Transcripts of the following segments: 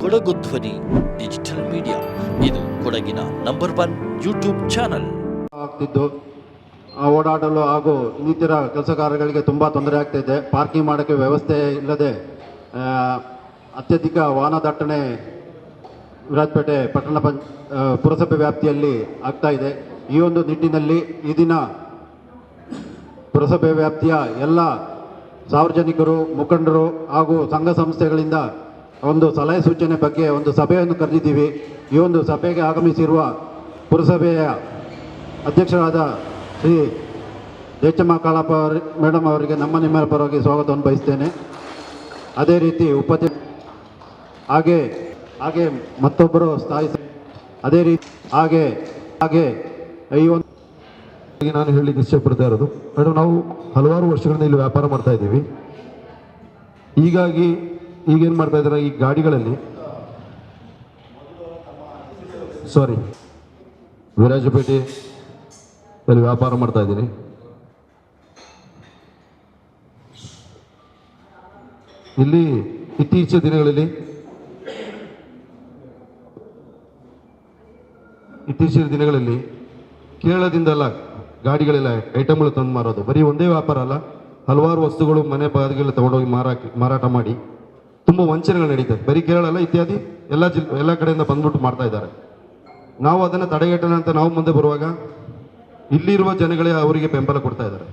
ಕೊಡಗು ಧ್ವನಿ digital media, ಇದು ಕೊಡಗಿನ ನಂಬರ್ 1 ಯೂಟ್ಯೂಬ್ ಚಾನಲ್. ಆಗ್ತಿದ್ದು ಓಡಾಡಲು ಹಾಗೂ ಇನ್ನಿತರ ಕೆಲಸ ಕಾರ್ಯಗಳಿಗೆ ತುಂಬ ತೊಂದರೆ ಆಗ್ತಾ ಇದೆ. ಪಾರ್ಕಿಂಗ್ ಮಾಡೋಕ್ಕೆ ವ್ಯವಸ್ಥೆ ಇಲ್ಲದೆ ಅತ್ಯಧಿಕ ವಾಹನ ದಟ್ಟಣೆ ವಿರಾಜಪೇಟೆ ಪಟ್ಟಣ ಪುರಸಭೆ ವ್ಯಾಪ್ತಿಯಲ್ಲಿ ಆಗ್ತಾ ಇದೆ. ಈ ಒಂದು ನಿಟ್ಟಿನಲ್ಲಿ ಈ ದಿನ ಪುರಸಭೆ ವ್ಯಾಪ್ತಿಯ ಎಲ್ಲ ಸಾರ್ವಜನಿಕರು, ಮುಖಂಡರು ಹಾಗೂ ಸಂಘ ಸಂಸ್ಥೆಗಳಿಂದ ಒಂದು ಸಲಹೆ ಸೂಚನೆ ಬಗ್ಗೆ ಒಂದು ಸಭೆಯನ್ನು ಕರೆದಿದ್ದೀವಿ. ಈ ಒಂದು ಸಭೆಗೆ ಆಗಮಿಸಿರುವ ಪುರಸಭೆಯ ಅಧ್ಯಕ್ಷರಾದ ಶ್ರೀ ಜಯಚಮ್ಮ ಕಾಳಪ್ಪ ಮೇಡಮ್ ಅವರಿಗೆ ನಿಮ್ಮ ಪರವಾಗಿ ಸ್ವಾಗತವನ್ನು ಬಯಸ್ತೇನೆ. ಅದೇ ರೀತಿ ಹಾಗೆ ಮತ್ತೊಬ್ಬರು ಸ್ಥಾಯಿ ಅದೇ ರೀತಿ ಹಾಗೆ ಈ ಒಂದು ನಾನು ಹೇಳಲಿಕ್ಕೆ ಇಷ್ಟಪಡ್ತಾ ಇರೋದು ಮೇಡಮ್, ನಾವು ಹಲವಾರು ವರ್ಷಗಳಿಂದ ಇಲ್ಲಿ ವ್ಯಾಪಾರ ಮಾಡ್ತಾ ಇದ್ದೀವಿ. ಹೀಗಾಗಿ ಈಗೇನು ಮಾಡ್ತಾ ಇದ್ದಾರೆ, ಈ ಗಾಡಿಗಳಲ್ಲಿ ವಿರಾಜಪೇಟೆಯಲ್ಲಿ ವ್ಯಾಪಾರ ಮಾಡ್ತಾ ಇದ್ದೀನಿ. ಇಲ್ಲಿ ಇತ್ತೀಚಿನ ದಿನಗಳಲ್ಲಿ ಕೇರಳದಿಂದೆಲ್ಲ ಗಾಡಿಗಳೆಲ್ಲ ಐಟಮ್ಗಳು ತಂದು ಮಾರೋದು. ಬರೀ ಒಂದೇ ವ್ಯಾಪಾರ ಅಲ್ಲ, ಹಲವಾರು ವಸ್ತುಗಳು ಮನೆ ಬಾಗಿಲು ತಗೊಂಡೋಗಿ ಮಾರಾಟ ಮಾಡಿ ತುಂಬ ವಂಚನೆಗಳು ನಡೀತದೆ. ಬರೀ ಕೇರಳ ಅಲ್ಲ, ಇತ್ಯಾದಿ ಎಲ್ಲ ಕಡೆಯಿಂದ ಬಂದ್ಬಿಟ್ಟು ಮಾಡ್ತಾ ಇದ್ದಾರೆ. ನಾವು ಅದನ್ನು ತಡೆಗಟ್ಟೋಣ ಅಂತ ನಾವು ಮುಂದೆ ಬರುವಾಗ ಇಲ್ಲಿರುವ ಜನಗಳೇ ಅವರಿಗೆ ಬೆಂಬಲ ಕೊಡ್ತಾ ಇದ್ದಾರೆ.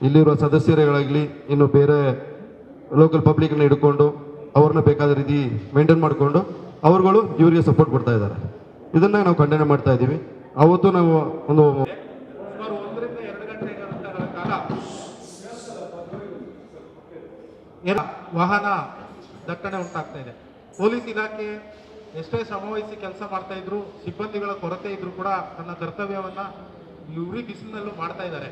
ಇಲ್ಲಿರುವ ಸದಸ್ಯರುಗಳಾಗಲಿ, ಇನ್ನು ಬೇರೆ ಲೋಕಲ್ ಪಬ್ಲಿಕ್ನ ಹಿಡ್ಕೊಂಡು ಅವ್ರನ್ನ ಬೇಕಾದ ರೀತಿ ಮೇಂಟೈನ್ ಮಾಡಿಕೊಂಡು ಅವ್ರುಗಳು ಇವರಿಗೆ ಸಪೋರ್ಟ್ ಕೊಡ್ತಾ ಇದ್ದಾರೆ. ಇದನ್ನು ನಾವು ಖಂಡನೆ ಮಾಡ್ತಾ ಇದ್ದೀವಿ. ಅವತ್ತು ನಾವು ಒಂದು 1 ರಿಂದ 2 ಗಂಟೆಗಳ ಕಾಲ ವಾಹನ ದಟ್ಟಣೆ ಉಂಟಾಗ್ತಾ ಇದೆ. ಪೊಲೀಸ್ ಇಲಾಖೆ ಎಷ್ಟೇ ಶ್ರಮವಹಿಸಿ ಕೆಲಸ ಮಾಡ್ತಾ ಇದ್ರು, ಸಿಬ್ಬಂದಿಗಳ ಕೊರತೆ ಇದ್ರು ಕೂಡ ತನ್ನ ಕರ್ತವ್ಯವನ್ನ ಉರಿ ಬಿಸಿಲಿನಲ್ಲೂ ಮಾಡ್ತಾ ಇದ್ದಾರೆ.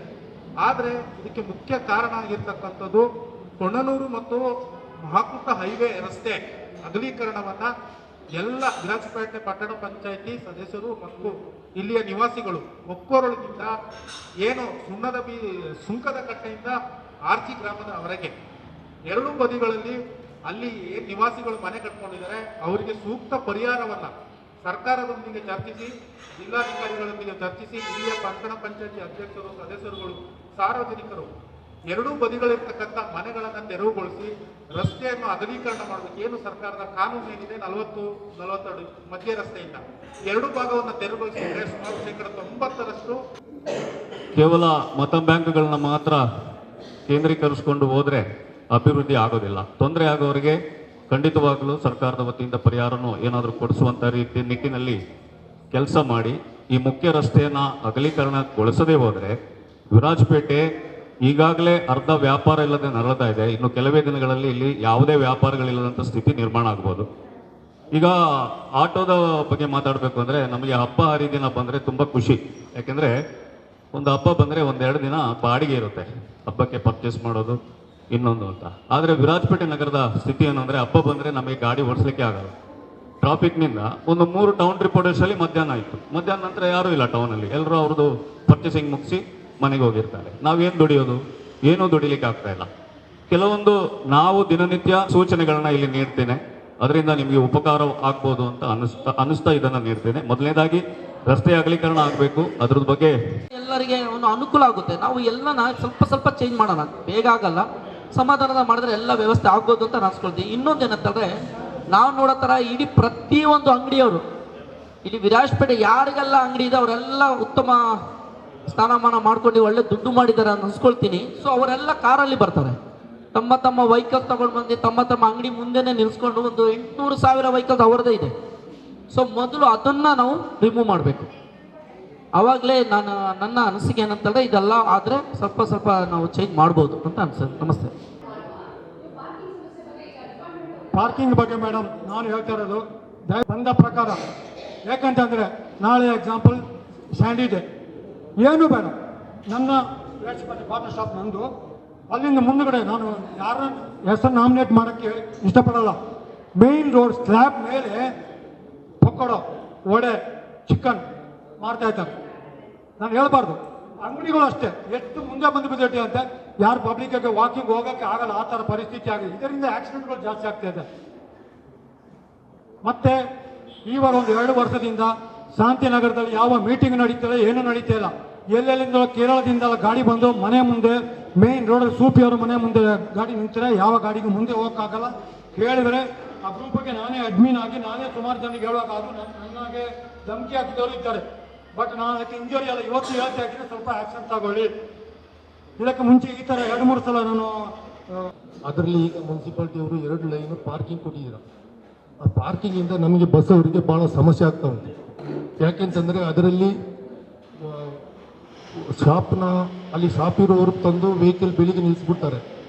ಆದರೆ ಇದಕ್ಕೆ ಮುಖ್ಯ ಕಾರಣ ಆಗಿರ್ತಕ್ಕಂಥದ್ದು ಕೊಣನೂರು ಮತ್ತು ಮಹಾಕೂಟ ಹೈವೇ ರಸ್ತೆ ಅಗಲೀಕರಣವನ್ನ ಎಲ್ಲ ವಿರಾಜಪೇಟೆ ಪಟ್ಟಣ ಪಂಚಾಯಿತಿ ಸದಸ್ಯರು ಮತ್ತು ಇಲ್ಲಿಯ ನಿವಾಸಿಗಳು ಒಕ್ಕೊರಳಿನಿಂದ ಏನು ಸುಂಕದ ಕಟ್ಟೆಯಿಂದ ಆರ್ಚಿ ಗ್ರಾಮದವರೆಗೆ ಎರಡೂ ಬದಿಗಳಲ್ಲಿ ಅಲ್ಲಿ ಏನು ನಿವಾಸಿಗಳು ಮನೆ ಕಟ್ಕೊಂಡಿದ್ದಾರೆ ಅವರಿಗೆ ಸೂಕ್ತ ಪರಿಹಾರವನ್ನ ಸರ್ಕಾರದೊಂದಿಗೆ ಚರ್ಚಿಸಿ, ಜಿಲ್ಲಾಧಿಕಾರಿಗಳೊಂದಿಗೆ ಚರ್ಚಿಸಿ, ಇಲ್ಲಿಯ ಪಟ್ಟಣ ಪಂಚಾಯಿತಿ ಅಧ್ಯಕ್ಷರು, ಸದಸ್ಯರುಗಳು, ಸಾರ್ವಜನಿಕರು ಎರಡೂ ಬದಿಗಳಿರ್ತಕ್ಕಂಥ ಮನೆಗಳನ್ನು ತೆರವುಗೊಳಿಸಿ ರಸ್ತೆಯನ್ನು ಅಗಲೀಕರಣ ಮಾಡಬೇಕು. ಏನು ಸರ್ಕಾರದ ಕಾನೂನು ಏನಿದೆ 40-42 ಮಧ್ಯ ರಸ್ತೆಯಿಂದ ಎರಡೂ ಭಾಗವನ್ನು ತೆರವುಗೊಳಿಸಿದ್ರೆ ಸುಮಾರು 90% ಕೇವಲ ಮತ ಬ್ಯಾಂಕ್ಗಳನ್ನ ಮಾತ್ರ ಕೇಂದ್ರೀಕರಿಸಿಕೊಂಡು ಹೋದ್ರೆ ಅಭಿವೃದ್ಧಿ ಆಗೋದಿಲ್ಲ. ತೊಂದರೆ ಆಗೋರಿಗೆ ಖಂಡಿತವಾಗಲೂ ಸರ್ಕಾರದ ವತಿಯಿಂದ ಪರಿಹಾರನೂ ಏನಾದರೂ ಕೊಡಿಸುವಂಥ ನಿಟ್ಟಿನಲ್ಲಿ ಕೆಲಸ ಮಾಡಿ ಈ ಮುಖ್ಯ ರಸ್ತೆಯನ್ನು ಅಗಲೀಕರಣಗೊಳಿಸದೇ ಹೋದರೆ ವಿರಾಜಪೇಟೆ ಈಗಾಗಲೇ ಅರ್ಧ ವ್ಯಾಪಾರ ಇಲ್ಲದೆ ನರಳ್ತಾ ಇದೆ. ಇನ್ನು ಕೆಲವೇ ದಿನಗಳಲ್ಲಿ ಇಲ್ಲಿ ಯಾವುದೇ ವ್ಯಾಪಾರಗಳಿಲ್ಲದಂಥ ಸ್ಥಿತಿ ನಿರ್ಮಾಣ ಆಗ್ಬೋದು. ಈಗ ಆಟೋದ ಬಗ್ಗೆ ಮಾತಾಡಬೇಕು ಅಂದರೆ ನಮಗೆ ಹಬ್ಬ ಹರಿದಿನ ಬಂದರೆ ತುಂಬ ಖುಷಿ. ಯಾಕೆಂದರೆ ಒಂದು ಹಬ್ಬ ಬಂದರೆ 1-2 ದಿನ ಬಾಡಿಗೆ ಇರುತ್ತೆ, ಹಬ್ಬಕ್ಕೆ ಪರ್ಚೇಸ್ ಮಾಡೋದು ಇನ್ನೊಂದು ಅಂತ. ಆದರೆ ವಿರಾಜಪೇಟೆ ನಗರದ ಸ್ಥಿತಿ ಏನಂದರೆ ಹಬ್ಬ ಬಂದರೆ ನಮಗೆ ಗಾಡಿ ಓಡಿಸ್ಲಿಕ್ಕೆ ಆಗಲ್ಲ. ಟ್ರಾಫಿಕ್ನಿಂದ ಒಂದು 3 ಟೌನ್ ಟ್ರಿಪ್ ಹೊಡೆಸಲಿ ಮಧ್ಯಾಹ್ನ ಆಯಿತು. ಮಧ್ಯಾಹ್ನ ನಂತರ ಯಾರೂ ಇಲ್ಲ ಟೌನಲ್ಲಿ, ಎಲ್ಲರೂ ಅವ್ರದ್ದು ಪರ್ಚೇಸಿಂಗ್ ಮುಗಿಸಿ ಮನೆಗೆ ಹೋಗಿರ್ತಾರೆ. ನಾವೇನು ದುಡಿಯೋದು? ಏನೂ ದುಡಿಲಿಕ್ಕೆ ಆಗ್ತಾ ಇಲ್ಲ. ಕೆಲವೊಂದು ನಾವು ದಿನನಿತ್ಯ ಸೂಚನೆಗಳನ್ನ ಇಲ್ಲಿ ನೀಡ್ತೇನೆ, ಅದರಿಂದ ನಿಮಗೆ ಉಪಕಾರ ಆಗ್ಬೋದು ಅಂತ ಅನಿಸ್ತಾ ಇದನ್ನು ನೀಡ್ತೇನೆ. ಮೊದಲನೇದಾಗಿ ರಸ್ತೆ ಅಗಲೀಕರಣ ಆಗಬೇಕು, ಅದ್ರ ಬಗ್ಗೆ ಎಲ್ಲರಿಗೆ ಒಂದು ಅನುಕೂಲ ಆಗುತ್ತೆ. ನಾವು ಎಲ್ಲನ ಸ್ವಲ್ಪ ಚೇಂಜ್ ಮಾಡೋಣ, ಬೇಗ ಆಗಲ್ಲ, ಸಮಾಧಾನದ ಮಾಡಿದ್ರೆ ಎಲ್ಲ ವ್ಯವಸ್ಥೆ ಆಗ್ಬೋದು ಅಂತ ಅನ್ಸ್ಕೊಳ್ತೀವಿ. ಇನ್ನೊಂದೇನಂತಂದ್ರೆ ನಾವು ನೋಡೋ ಥರ ಇಡೀ ಪ್ರತಿಯೊಂದು ಅಂಗಡಿಯವರು ಇಲ್ಲಿ ವಿರಾಜಪೇಟೆ ಯಾರಿಗೆಲ್ಲ ಅಂಗಡಿ ಇದೆ ಅವರೆಲ್ಲ ಉತ್ತಮ ಸ್ಥಾನಮಾನ ಮಾಡ್ಕೊಂಡು ಒಳ್ಳೆ ದುಡ್ಡು ಮಾಡಿದ್ದಾರೆ ಅಂತ ಅನ್ಸ್ಕೊಳ್ತೀನಿ. ಸೊ ಅವರೆಲ್ಲ ಕಾರಲ್ಲಿ ಬರ್ತಾರೆ, ತಮ್ಮ ವೆಹಿಕಲ್ ತಗೊಂಡು ಬಂದು ತಮ್ಮ ಅಂಗಡಿ ಮುಂದೆನೇ ನಿಲ್ಸ್ಕೊಂಡು ಒಂದು 800,000 ವೆಹಿಕಲ್ಸ್ ಅವರದೇ ಇದೆ. ಸೊ ಮೊದಲು ಅದನ್ನು ನಾವು ರಿಮೂವ್ ಮಾಡಬೇಕು. ಆವಾಗಲೇ ನನ್ನ ಅನಿಸಿಕೆ ಏನಂತಂದರೆ ಇದೆಲ್ಲ ಆದರೆ ಸ್ವಲ್ಪ ನಾವು ಚೇಂಜ್ ಮಾಡ್ಬೋದು ಅಂತ ಅನ್ಸುತ್ತೆ. ನಮಸ್ತೆ. ಪಾರ್ಕಿಂಗ್ ಬಗ್ಗೆ ಮೇಡಮ್ ನಾನು ಹೇಳ್ತಾ ಇರೋದು ಬಂದ ಪ್ರಕಾರ, ಯಾಕಂತಂದರೆ ನಾಳೆ ಎಕ್ಸಾಂಪಲ್ ಸ್ಯಾಂಡಿ ಡೇ ಏನು ಬೇಡ, ನನ್ನ ಬಾಟಲ್ ಶಾಪ್ ನಂದು, ಅಲ್ಲಿಂದ ಮುಂದುಗಡೆ ನಾನು ಯಾರ ಹೆಸರು ನಾಮಿನೇಟ್ ಮಾಡೋಕ್ಕೆ ಇಷ್ಟಪಡಲ್ಲ. ಮೇನ್ ರೋಡ್ ಸ್ಲ್ಯಾಬ್ ಮೇಲೆ ಪಕೋಡ, ವಡೆ, ಚಿಕನ್ ಮಾಡ್ತಾ ಇದ್ದಾರೆ. ನಾನು ಹೇಳ್ಬಾರ್ದು, ಅಂಗಡಿಗಳು ಅಷ್ಟೇ ಎಷ್ಟು ಮುಂದೆ ಬಂದು ಬಿದ್ದೈತೆ ಅಂತ ಯಾರು ಪಬ್ಲಿಕ್ಗೆ ವಾಕಿಂಗ್ ಹೋಗೋಕ್ಕೆ ಆಗಲ್ಲ, ಆ ಥರ ಪರಿಸ್ಥಿತಿ ಆಗಿದೆ. ಇದರಿಂದ ಆಕ್ಸಿಡೆಂಟ್ಗಳು ಜಾಸ್ತಿ ಆಗ್ತಾ ಇದೆ. ಮತ್ತೆ ಈವಾಗ ಒಂದು 2 ವರ್ಷದಿಂದ ಶಾಂತಿನಗರದಲ್ಲಿ ಯಾವ ಮೀಟಿಂಗ್ ನಡೀತಿಲ್ಲ, ಏನೂ ನಡೀತಾ ಇಲ್ಲ. ಎಲ್ಲೆಲ್ಲಿಂದ ಕೇರಳದಿಂದ ಗಾಡಿ ಬಂದು ಮನೆ ಮುಂದೆ ಮೇನ್ ರೋಡ್ ಸೂಪಿಯವ್ರ ಮನೆ ಮುಂದೆ ಗಾಡಿ ನಿಂತರೆ ಯಾವ ಗಾಡಿಗೂ ಮುಂದೆ ಹೋಗೋಕ್ಕಾಗಲ್ಲ. ಕೇಳಿದರೆ ಆ ಗ್ರೂಪಿಗೆ ನಾನೇ ಅಡ್ಮಿನ್ ಆಗಿ ನಾನೇ ಸುಮಾರು ಜನರಿಗೆ ಹೇಳುವಾಗಾದ್ರೂ ನನಗೆ ಧಮಕಿ ಹಾಕಿದವರು ಇದ್ದಾರೆ. ಬಟ್ ನಾನು ಅದಕ್ಕೆ ಇಂಜುರಿ ಅಲ್ಲ, ಇವತ್ತು ಹೇಳ್ತಾ ಇದ್ದೀನಿ, ಸ್ವಲ್ಪ ಆ್ಯಕ್ಷನ್ ತಗೊಳ್ಳಿ. ಇದಕ್ಕೆ ಮುಂಚೆ ಈ ಥರ 2-3 ಸಲ ನಾನು ಅದರಲ್ಲಿ ಈಗ ಮುನ್ಸಿಪಾಲ್ಟಿಯವರು 2 ಲೈನು ಪಾರ್ಕಿಂಗ್ ಕೊಟ್ಟಿದ್ದೀರ. ಆ ಪಾರ್ಕಿಂಗಿಂದ ನಮಗೆ ಬಸ್ ಅವರಿಗೆ ಭಾಳ ಸಮಸ್ಯೆ ಆಗ್ತಾ ಉಂಟು. ಯಾಕೆಂತಂದರೆ ಅದರಲ್ಲಿ ಅಲ್ಲಿ ಶಾಪ್ ಇರೋರು ತಂದು ವೆಹಿಕಲ್ ಬೆಳಿಗ್ಗೆ ನಿಲ್ಲಿಸ್ಬಿಡ್ತಾರೆ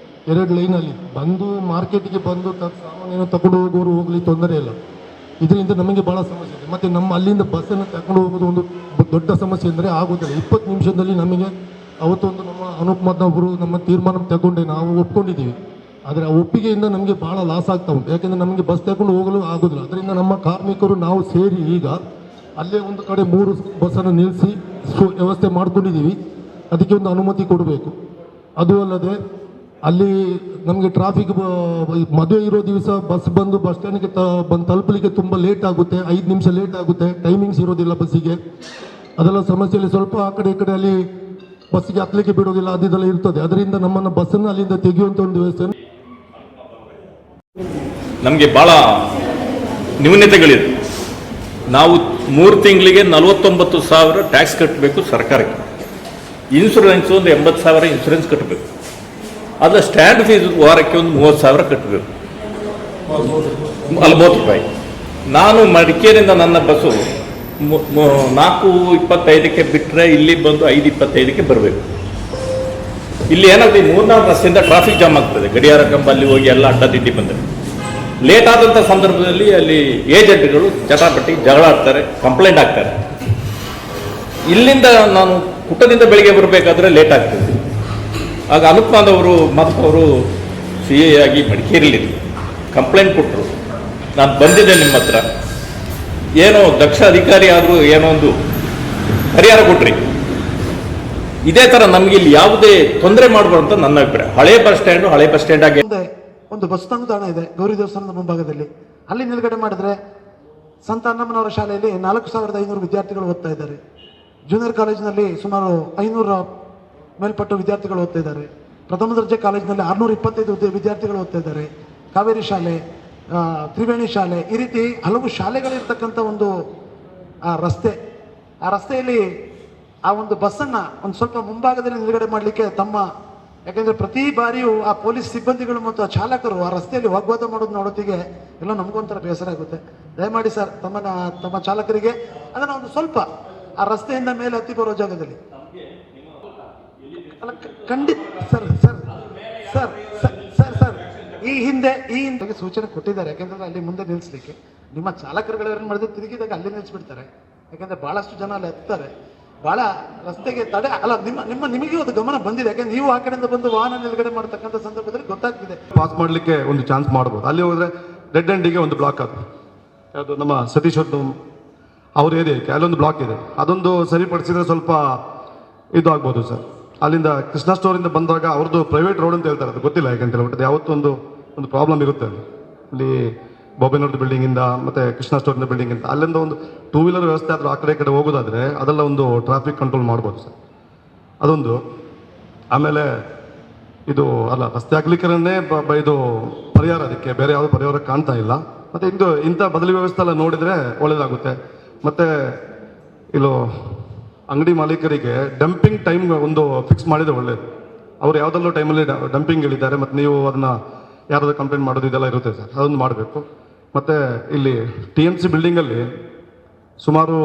2 ಲೈನಲ್ಲಿ. ಬಂದು ಮಾರ್ಕೆಟಿಗೆ ಬಂದು ಸಾಮಾನೇನು ತಗೊಂಡು ಹೋಗೋರು ಹೋಗಲಿ, ತೊಂದರೆ ಇಲ್ಲ. ಇದರಿಂದ ನಮಗೆ ಭಾಳ ಸಮಸ್ಯೆ ಇದೆ. ಮತ್ತು ನಮ್ಮ ಅಲ್ಲಿಂದ ಬಸ್ಸನ್ನು ತಗೊಂಡು ಹೋಗೋದು ಒಂದು ದೊಡ್ಡ ಸಮಸ್ಯೆ ಅಂದರೆ ಆಗೋದಿಲ್ಲ. 20 ನಿಮಿಷದಲ್ಲಿ ನಮಗೆ ಅವತ್ತೊಂದು ನಮ್ಮ ಅನೂಪ್ ಮದ್ನೊಬ್ಬರು ನಮ್ಮ ತೀರ್ಮಾನ ತಗೊಂಡೆ ನಾವು ಒಪ್ಕೊಂಡಿದ್ದೀವಿ. ಆದರೆ ಆ ಒಪ್ಪಿಗೆಯಿಂದ ನಮಗೆ ಭಾಳ ಲಾಸ್ ಆಗ್ತಾ ಉಂಟು. ಯಾಕೆಂದರೆ ನಮಗೆ ಬಸ್ ತಗೊಂಡು ಹೋಗಲು ಆಗೋದಿಲ್ಲ. ಅದರಿಂದ ನಮ್ಮ ಕಾರ್ಮಿಕರು ನಾವು ಸೇರಿ ಈಗ ಅಲ್ಲೇ ಒಂದು ಕಡೆ 3 ಬಸ್ಸನ್ನು ನಿಲ್ಲಿಸಿ ವ್ಯವಸ್ಥೆ ಮಾಡ್ಕೊಂಡಿದ್ದೀವಿ. ಅದಕ್ಕೆ ಒಂದು ಅನುಮತಿ ಕೊಡಬೇಕು. ಅದು ಅಲ್ಲದೆ ಅಲ್ಲಿ ನಮಗೆ ಟ್ರಾಫಿಕ್ ಮದುವೆ ಇರೋ ದಿವಸ ಬಸ್ ಬಂದು ಬಸ್ ಸ್ಟ್ಯಾಂಡ್ಗೆ ಬಂದು ತಲುಪಲಿಕ್ಕೆ ತುಂಬ ಲೇಟ್ ಆಗುತ್ತೆ, 5 ನಿಮಿಷ ಲೇಟ್ ಆಗುತ್ತೆ, ಟೈಮಿಂಗ್ಸ್ ಇರೋದಿಲ್ಲ ಬಸ್ಸಿಗೆ. ಅದೆಲ್ಲ ಸಮಸ್ಯೆಯಲ್ಲಿ ಸ್ವಲ್ಪ ಆ ಕಡೆ ಈ ಕಡೆ ಅಲ್ಲಿ ಬಸ್ಸಿಗೆ ಹತ್ತಲಿಕ್ಕೆ ಬಿಡೋದಿಲ್ಲ, ಅದೆಲ್ಲ ಇರ್ತದೆ. ಅದರಿಂದ ನಮ್ಮನ್ನು ಬಸ್ಸನ್ನು ಅಲ್ಲಿಂದ ತೆಗೆಯುವಂಥ ಒಂದು ವ್ಯವಸ್ಥೆ ನಮಗೆ ಭಾಳ ನ್ಯೂನತೆಗಳಿದೆ. ನಾವು 3 ತಿಂಗಳಿಗೆ 49,000 ಟ್ಯಾಕ್ಸ್ ಕಟ್ಟಬೇಕು ಸರ್ಕಾರಕ್ಕೆ. ಇನ್ಶೂರೆನ್ಸು ಒಂದು 80,000 ಇನ್ಶೂರೆನ್ಸ್ ಕಟ್ಟಬೇಕು. ಅದು ಸ್ಟ್ಯಾಂಡ್ ಫೀಸ್ ವಾರಕ್ಕೆ ಒಂದು 30,000 ಕಟ್ಟಬೇಕು, ಅಲ್ಲಿ 30 ರೂಪಾಯಿ. ನಾನು ಮಡಿಕೇರಿಯಿಂದ ನನ್ನ ಬಸ್ಸು 4:25 ಬಿಟ್ಟರೆ ಇಲ್ಲಿ ಬಂದು 5:25 ಬರಬೇಕು. ಇಲ್ಲಿ ಏನಾಗ್ತದೆ, 3-4 ರಸ್ತೆಯಿಂದ ಟ್ರಾಫಿಕ್ ಜಾಮ್ ಆಗ್ತದೆ. ಗಡಿಯಾರ ಕಂಬ ಅಲ್ಲಿ ಹೋಗಿ ಎಲ್ಲ ಅಡ್ಡದಿಡ್ಡಿ ಬಂದರೆ ಲೇಟ್ ಆದಂಥ ಸಂದರ್ಭದಲ್ಲಿ ಅಲ್ಲಿ ಏಜೆಂಟ್ಗಳು ಚಟಾಪಟಿ ಜಗಳ ಆಡ್ತಾರೆ, ಕಂಪ್ಲೇಂಟ್ ಆಗ್ತಾರೆ. ಇಲ್ಲಿಂದ ನಾನು ಕುಟ್ಟದಿಂದ ಬೆಳಿಗ್ಗೆ ಬರಬೇಕಾದ್ರೆ ಲೇಟ್ ಆಗ್ತದೆ. ಆಗ ಅನುಪ್ಮಾದವರು ಅವರು CA ಆಗಿ ಮಡಿಕೇರಿಯಲ್ಲಿ ಕಂಪ್ಲೇಂಟ್ ಕೊಟ್ಟರು. ನಾನು ಬಂದಿದ್ದೆ ನಿಮ್ಮ ಹತ್ರ, ಏನೋ ದಕ್ಷ ಅಧಿಕಾರಿ ಆದರೂ ಏನೋ ಒಂದು ಪರಿಹಾರ ಕೊಟ್ರಿ. ಇದೇ ಥರ ನಮಗೆ ಇಲ್ಲಿ ಯಾವುದೇ ತೊಂದರೆ ಮಾಡಬಾರ್ದು ಅಂತ ನನ್ನ ಅಭಿಪ್ರಾಯ. ಹಳೆ ಬಸ್ ಸ್ಟ್ಯಾಂಡ್ ಆಗಿ ಒಂದು ಬಸ್ ತಂಗುದಾಣ ಇದೆ ಗೌರಿ ದೇವಸ್ಥಾನದ ಮುಂಭಾಗದಲ್ಲಿ. ಅಲ್ಲಿ ನಿಲುಗಡೆ ಮಾಡಿದ್ರೆ ಸಂತ ಅನ್ನಮ್ಮನವರ ಶಾಲೆಯಲ್ಲಿ 4,500 ವಿದ್ಯಾರ್ಥಿಗಳು ಓದ್ತಾ ಇದ್ದಾರೆ. ಜೂನಿಯರ್ ಕಾಲೇಜಿನಲ್ಲಿ ಸುಮಾರು 500 ಮೇಲ್ಪಟ್ಟು ವಿದ್ಯಾರ್ಥಿಗಳು ಓದ್ತಾ ಇದ್ದಾರೆ. ಪ್ರಥಮ ದರ್ಜೆ ಕಾಲೇಜಿನಲ್ಲಿ 625 ವಿದ್ಯಾರ್ಥಿಗಳು ಓದ್ತಾ ಇದ್ದಾರೆ. ಕಾವೇರಿ ಶಾಲೆ, ತ್ರಿವೇಣಿ ಶಾಲೆ, ಈ ರೀತಿ ಹಲವು ಶಾಲೆಗಳಿರ್ತಕ್ಕಂಥ ಒಂದು ರಸ್ತೆ. ಆ ರಸ್ತೆಯಲ್ಲಿ ಆ ಒಂದು ಬಸ್ಸನ್ನು ಒಂದು ಸ್ವಲ್ಪ ಮುಂಭಾಗದಲ್ಲಿ ನಿಲುಗಡೆ ಮಾಡಲಿಕ್ಕೆ ಯಾಕೆಂದರೆ ಪ್ರತಿ ಬಾರಿಯೂ ಆ ಪೊಲೀಸ್ ಸಿಬ್ಬಂದಿಗಳು ಮತ್ತು ಆ ಚಾಲಕರು ಆ ರಸ್ತೆಯಲ್ಲಿ ವಾಗ್ವಾದ ಮಾಡೋದು ನೋಡೋತ್ತಿಗೆ ಎಲ್ಲೋ ನಮಗೊಂಥರ ಬೇಸರ ಆಗುತ್ತೆ. ದಯಮಾಡಿ ಸರ್ ತಮ್ಮ ಚಾಲಕರಿಗೆ ಅದನ್ನು ಒಂದು ಸ್ವಲ್ಪ ಆ ರಸ್ತೆಯಿಂದ ಮೇಲೆ ಹತ್ತಿ ಬರೋ ಜಾಗದಲ್ಲಿ ಅಲ್ಲ ಖಂಡಿತ sir sir sir sir sir ಈ ಹಿಂದೆ ಸೂಚನೆ ಕೊಟ್ಟಿದ್ದಾರೆ. ಯಾಕೆಂದ್ರೆ ಅಲ್ಲಿ ಮುಂದೆ ನಿಲ್ಲಿಸಲಿಕ್ಕೆ ನಿಮ್ಮ ಚಾಲಕರುಗಳು ಮಾಡಿದ್ರೆ ತಿರುಗಿದಾಗ ಅಲ್ಲಿ ನಿಲ್ಲಿಸ್ಬಿಡ್ತಾರೆ. ಯಾಕೆಂದ್ರೆ ಬಹಳಷ್ಟು ಜನ ಅಲ್ಲಿ ಹತ್ತಾರೆ. ಬಹಳ ರಸ್ತೆಗೆ ತಡೆ ಅಲ್ಲ, ನಿಮಗೆ ಒಂದು ಗಮನ ಬಂದಿದೆ. ಯಾಕಂದ್ರೆ ನೀವು ಆ ಕಡೆಯಿಂದ ಬಂದು ವಾಹನ ನಿಲುಗಡೆ ಮಾಡತಕ್ಕಂಥ ಸಂದರ್ಭದಲ್ಲಿ ಗೊತ್ತಾಗ್ತಿದೆ. ಪಾಸ್ ಮಾಡಲಿಕ್ಕೆ ಒಂದು ಚಾನ್ಸ್ ಮಾಡ್ಬೋದು. ಅಲ್ಲಿ ಹೋದರೆ ಡೆಡ್ ಎಂಡಿಗೆ ಒಂದು ಬ್ಲಾಕ್ ಆಗುತ್ತೆ. ಅದು ನಮ್ಮ ಸತೀಶ್ ಅವ್ರ ಏರಿಯಾಕ್ಕೆ ಅಲ್ಲೊಂದು ಬ್ಲಾಕ್ ಇದೆ. ಅದೊಂದು ಸರಿಪಡಿಸಿದ್ರೆ ಸ್ವಲ್ಪ ಇದು ಆಗ್ಬೋದು ಸರ್. ಅಲ್ಲಿಂದ ಕೃಷ್ಣ ಸ್ಟೋರಿಂದ ಬಂದಾಗ ಅವ್ರದ್ದು ಪ್ರೈವೇಟ್ ರೋಡ್ ಅಂತ ಹೇಳ್ತಾರೆ, ಅದು ಗೊತ್ತಿಲ್ಲ ಯಾಕಂತೇಳಿ. ಬಟ್ ಯಾವತ್ತೂ ಒಂದು ಪ್ರಾಬ್ಲಮ್ ಇರುತ್ತೆ ಅಲ್ಲಿ ಬಾಬೆನವ್ರದ್ದು ಬಿಲ್ಡಿಂಗಿಂದ ಮತ್ತು ಕೃಷ್ಣ ಸ್ಟೋರ್ನ ಬಿಲ್ಡಿಂಗಿಂದ ಅಲ್ಲಿಂದ ಒಂದು 2 ವೀಲರ್ ವ್ಯವಸ್ಥೆ ಆದರೂ ಆ ಕಡೆ ಹೋಗೋದಾದರೆ ಅದೆಲ್ಲ ಒಂದು ಟ್ರಾಫಿಕ್ ಕಂಟ್ರೋಲ್ ಮಾಡ್ಬೋದು ಸರ್, ಅದೊಂದು. ಆಮೇಲೆ ಇದು ಅಲ್ಲ, ರಸ್ತೆ ಅಗಲೀಕರಣನೇ ಇದು ಪರಿಹಾರ, ಅದಕ್ಕೆ ಬೇರೆ ಯಾವುದೋ ಪರಿಹಾರ ಕಾಣ್ತಾ ಇಲ್ಲ. ಮತ್ತು ಇಂಥ ಬದಲಿ ವ್ಯವಸ್ಥೆ ಎಲ್ಲ ನೋಡಿದರೆ ಒಳ್ಳೆಯದಾಗುತ್ತೆ. ಮತ್ತು ಇದು ಅಂಗಡಿ ಮಾಲೀಕರಿಗೆ ಡಂಪಿಂಗ್ ಟೈಮ್ ಒಂದು ಫಿಕ್ಸ್ ಮಾಡಿದರೆ ಒಳ್ಳೆಯದು. ಅವರು ಯಾವುದೆಲ್ಲೋ ಟೈಮಲ್ಲಿ ಡಂಪಿಂಗ್ ಹೇಳಿದ್ದಾರೆ, ಮತ್ತು ನೀವು ಅದನ್ನು ಯಾರಾದರೂ ಕಂಪ್ಲೇಂಟ್ ಮಾಡೋದು ಇದೆಲ್ಲ ಇರುತ್ತೆ ಸರ್, ಅದೊಂದು ಮಾಡಬೇಕು. ಮತ್ತು ಇಲ್ಲಿ TMC ಬಿಲ್ಡಿಂಗಲ್ಲಿ ಸುಮಾರು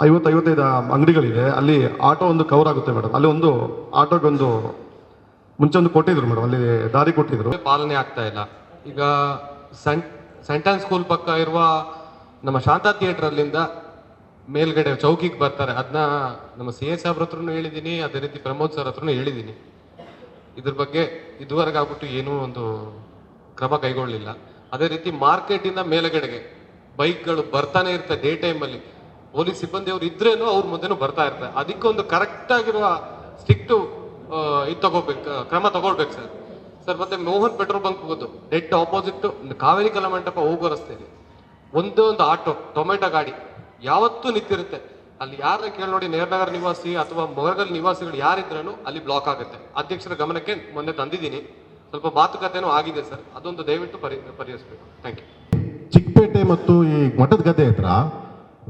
50-55 ಅಂಗಡಿಗಳಿದೆ. ಅಲ್ಲಿ ಆಟೋ ಒಂದು ಕವರ್ ಆಗುತ್ತೆ ಮೇಡಮ್. ಅಲ್ಲಿ ಒಂದು ಆಟೋಗೆ ಒಂದು ಮುಂಚೆ ಒಂದು ಕೊಟ್ಟಿದ್ರು ಮೇಡಮ್, ಅಲ್ಲಿ ದಾರಿ ಕೊಟ್ಟಿದ್ರು, ಪಾಲನೆ ಆಗ್ತಾ ಇಲ್ಲ. ಈಗ ಸೆಂಟನ್ ಸ್ಕೂಲ್ ಪಕ್ಕ ಇರುವ ನಮ್ಮ ಶಾಂತಾ ಥಿಯೇಟರ್ ಅಲ್ಲಿಂದ ಮೇಲ್ಗಡೆ ಚೌಕಿಗೆ ಬರ್ತಾರೆ. ಅದನ್ನ ನಮ್ಮ CA ಸಾಹೇಬ್ರ ಹತ್ರನೂ ಹೇಳಿದ್ದೀನಿ, ಅದೇ ರೀತಿ ಪ್ರಮೋದ್ ಸರ್ ಹತ್ರನೂ ಹೇಳಿದ್ದೀನಿ. ಇದ್ರ ಬಗ್ಗೆ ಇದುವರೆಗೆ ಆಗ್ಬಿಟ್ಟು ಏನೂ ಒಂದು ಕ್ರಮ ಕೈಗೊಳ್ಳಲಿಲ್ಲ. ಅದೇ ರೀತಿ ಮಾರ್ಕೆಟಿಂದ ಮೇಲ್ಗಡೆಗೆ ಬೈಕ್ಗಳು ಬರ್ತಾನೆ ಇರ್ತವೆ. ಡೇ ಟೈಮಲ್ಲಿ ಪೊಲೀಸ್ ಸಿಬ್ಬಂದಿಯವರು ಇದ್ರೇನು ಅವ್ರ ಮುಂದೆನೂ ಬರ್ತಾ ಇರ್ತಾರೆ. ಅದಕ್ಕೊಂದು ಕರೆಕ್ಟ್ ಆಗಿರುವ ಸ್ಟ್ರಿಕ್ಟು ಇದು ತಗೋಬೇಕು, ಕ್ರಮ ತಗೊಳ್ಬೇಕು ಸರ್. ಸರ್ ಮತ್ತೆ ಮೋಹನ್ ಪೆಟ್ರೋಲ್ ಬಂಕ್ ಹೋಗೋದು ಡೆಡ್ ಆಪೋಸಿಟ್ ಕಾವೇರಿ ಕಲಾ ಮಂಟಪ ಹೋಗೋ ರಸ್ತೆಯಲ್ಲಿ ಒಂದೇ ಒಂದು ಆಟೋ ಟೊಮೆಟೊ ಗಾಡಿ ಯಾವತ್ತೂ ನಿಂತಿರುತ್ತೆ. ಅಲ್ಲಿ ಯಾರನ್ನ ಕೇಳಿ ನೋಡಿ, ನೇರ್ನಗರ ನಿವಾಸಿ ಅಥವಾ ಮೊಗಲ್ ನಿವಾಸಿಗಳು ಯಾರಿದ್ರೂ ಅಲ್ಲಿ ಬ್ಲಾಕ್ ಆಗುತ್ತೆ. ಅಧ್ಯಕ್ಷರ ಗಮನಕ್ಕೆ ಮೊನ್ನೆ ತಂದಿದ್ದೀನಿ, ಸ್ವಲ್ಪ ಮಾತುಕತೆನೂ ಆಗಿದೆ ಸರ್, ಅದೊಂದು ದಯವಿಟ್ಟು ಪರಿಹರಿಸಬೇಕು. Thank you. ಚಿಕ್ಕಪೇಟೆ ಮತ್ತು ಈ ಮಠದ ಗದ್ದೆ ಹತ್ರ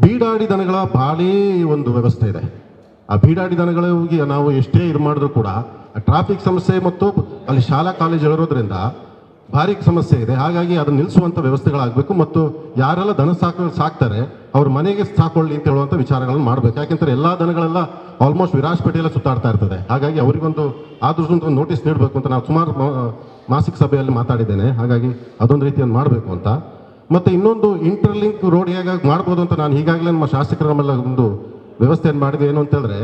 ಬೀಡಾಡಿ ದನಗಳ ಭಾಳೇ ಒಂದು ವ್ಯವಸ್ಥೆ ಇದೆ. ಆ ಬೀಡಾಡಿ ದನಗಳಿಗೆ ನಾವು ಎಷ್ಟೇ ಇದು ಮಾಡಿದ್ರು ಕೂಡ ಟ್ರಾಫಿಕ್ ಸಮಸ್ಯೆ ಮತ್ತು ಅಲ್ಲಿ ಶಾಲಾ ಕಾಲೇಜು ಇರೋದ್ರಿಂದ ಭಾರಿ ಸಮಸ್ಯೆ ಇದೆ. ಹಾಗಾಗಿ ಅದನ್ನು ನಿಲ್ಲಿಸುವಂಥ ವ್ಯವಸ್ಥೆಗಳಾಗಬೇಕು ಮತ್ತು ಯಾರೆಲ್ಲ ದನ ಸಾಕ್ತಾರೆ ಅವ್ರ ಮನೆಗೆ ಸಾಕೊಳ್ಳಿ ಅಂತ ಹೇಳುವಂಥ ವಿಚಾರಗಳನ್ನು ಮಾಡಬೇಕು. ಯಾಕೆಂದರೆ ಎಲ್ಲ ದನಗಳೆಲ್ಲ ಆಲ್ಮೋಸ್ಟ್ ವಿರಾಜಪೇಟೆಯಲ್ಲ ಸುತ್ತಾಡ್ತಾ ಇರ್ತದೆ. ಹಾಗಾಗಿ ಅವರಿಗೊಂದು ಆದ್ರೂ ಒಂದು ನೋಟಿಸ್ ನೀಡಬೇಕು ಅಂತ ನಾವು ಸುಮಾರು ಮಾಸಿಕ ಸಭೆಯಲ್ಲಿ ಮಾತಾಡಿದ್ದೇನೆ. ಹಾಗಾಗಿ ಅದೊಂದು ರೀತಿಯನ್ನು ಮಾಡಬೇಕು ಅಂತ. ಮತ್ತು ಇನ್ನೊಂದು ಇಂಟರ್ಲಿಂಕ್ ರೋಡ್ ಹೇಗಾಗಿ ಮಾಡ್ಬೋದು ಅಂತ ನಾನು ಈಗಾಗಲೇ ನಮ್ಮ ಶಾಸಕರ ನಮ್ಮೆಲ್ಲ ಒಂದು ವ್ಯವಸ್ಥೆಯನ್ನು ಮಾಡಿದ್ವಿ. ಏನು ಅಂತೇಳಿದ್ರೆ,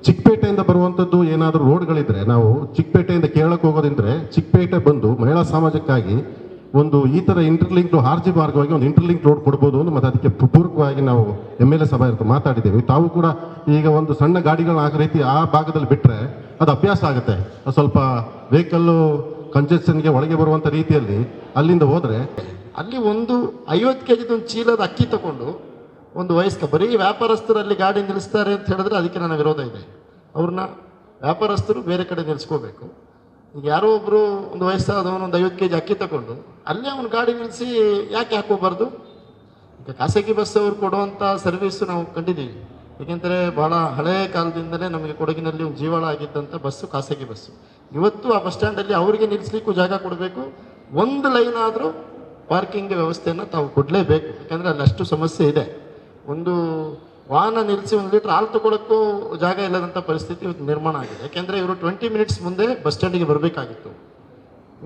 ಚಿಕ್ಕಪೇಟೆಯಿಂದ ಬರುವಂಥದ್ದು ಏನಾದರೂ ರೋಡ್ಗಳಿದ್ರೆ, ನಾವು ಚಿಕ್ಕಪೇಟೆಯಿಂದ ಕೇರಳಕ್ಕೆ ಹೋಗೋದಿದ್ರೆ ಚಿಕ್ಕಪೇಟೆ ಬಂದು ಮಹಿಳಾ ಸಮಾಜಕ್ಕಾಗಿ ಒಂದು ಈ ಥರ ಇಂಟರ್ಲಿಂಕ್ ಆರ್ಜಿ ಮಾರ್ಗವಾಗಿ ಒಂದು ಇಂಟರ್ಲಿಂಕ್ ರೋಡ್ ಕೊಡ್ಬೋದು ಅಂತ, ಮತ್ತು ಅದಕ್ಕೆ ಪೂರಕವಾಗಿ ನಾವು MLA ಸಭೆ ಮಾತಾಡಿದ್ದೇವೆ. ತಾವು ಕೂಡ ಈಗ ಒಂದು ಸಣ್ಣ ಗಾಡಿಗಳನ್ನ ಆ ರೀತಿ ಆ ಭಾಗದಲ್ಲಿ ಬಿಟ್ಟರೆ ಅದು ಅಭ್ಯಾಸ ಆಗುತ್ತೆ. ಸ್ವಲ್ಪ ವೆಹಿಕಲ್ಲು ಕಂಜೆಷನ್ಗೆ ಒಳಗೆ ಬರುವಂಥ ರೀತಿಯಲ್ಲಿ ಅಲ್ಲಿಂದ ಹೋದರೆ ಅಲ್ಲಿ ಒಂದು 50 kg ಒಂದು ಚೀಲದ ಅಕ್ಕಿ ತಗೊಂಡು ಒಂದು ವಯಸ್ಕ ಬರೀ ವ್ಯಾಪಾರಸ್ಥರಲ್ಲಿ ಗಾಡಿ ನಿಲ್ಲಿಸ್ತಾರೆ ಅಂತ ಹೇಳಿದ್ರೆ ಅದಕ್ಕೆ ನನ್ನ ವಿರೋಧ ಇದೆ. ಅವ್ರನ್ನ ವ್ಯಾಪಾರಸ್ಥರು ಬೇರೆ ಕಡೆ ನಿಲ್ಲಿಸ್ಕೋಬೇಕು. ಈಗ ಯಾರೋ ಒಬ್ಬರು ಒಂದು ವಯಸ್ಸಾದವನು ಒಂದು 50 kg ಅಕ್ಕಿ ತಗೊಂಡು ಅಲ್ಲೇ ಅವನು ಗಾಡಿ ನಿಲ್ಲಿಸಿ ಯಾಕೆ ಹಾಕೋಬಾರ್ದು? ಈಗ ಖಾಸಗಿ ಬಸ್ ಅವರು ಕೊಡುವಂಥ ಸರ್ವಿಸ್ಸು ನಾವು ಕಂಡಿದ್ದೀವಿ. ಏಕೆಂದರೆ ಭಾಳ ಹಳೆಯ ಕಾಲದಿಂದಲೇ ನಮಗೆ ಕೊಡಗಿನಲ್ಲಿ ಒಂದು ಜೀವಾಳ ಆಗಿದ್ದಂಥ ಬಸ್ಸು ಖಾಸಗಿ ಬಸ್ಸು. ಇವತ್ತು ಆ ಬಸ್ ಸ್ಟ್ಯಾಂಡಲ್ಲಿ ಅವರಿಗೆ ನಿಲ್ಲಿಸ್ಲಿಕ್ಕೂ ಜಾಗ ಕೊಡಬೇಕು. ಒಂದು ಲೈನ್ ಆದರೂ ಪಾರ್ಕಿಂಗ್ ವ್ಯವಸ್ಥೆಯನ್ನು ತಾವು ಕೊಡಲೇಬೇಕು. ಯಾಕಂದರೆ ಅಲ್ಲಿ ಅಷ್ಟು ಸಮಸ್ಯೆ ಇದೆ. ಒಂದು ವಾಹನ ನಿಲ್ಲಿಸಿ 1 ಲೀಟ್ರ್ ಹಾಲು ತಗೊಳ್ಳೋಕ್ಕೂ ಜಾಗ ಇಲ್ಲದಂಥ ಪರಿಸ್ಥಿತಿ ಇವತ್ತು ನಿರ್ಮಾಣ ಆಗಿದೆ. ಯಾಕೆಂದರೆ ಇವರು 20 ಮಿನಿಟ್ಸ್ ಮುಂದೆ ಬಸ್ ಸ್ಟ್ಯಾಂಡಿಗೆ ಬರಬೇಕಾಗಿತ್ತು,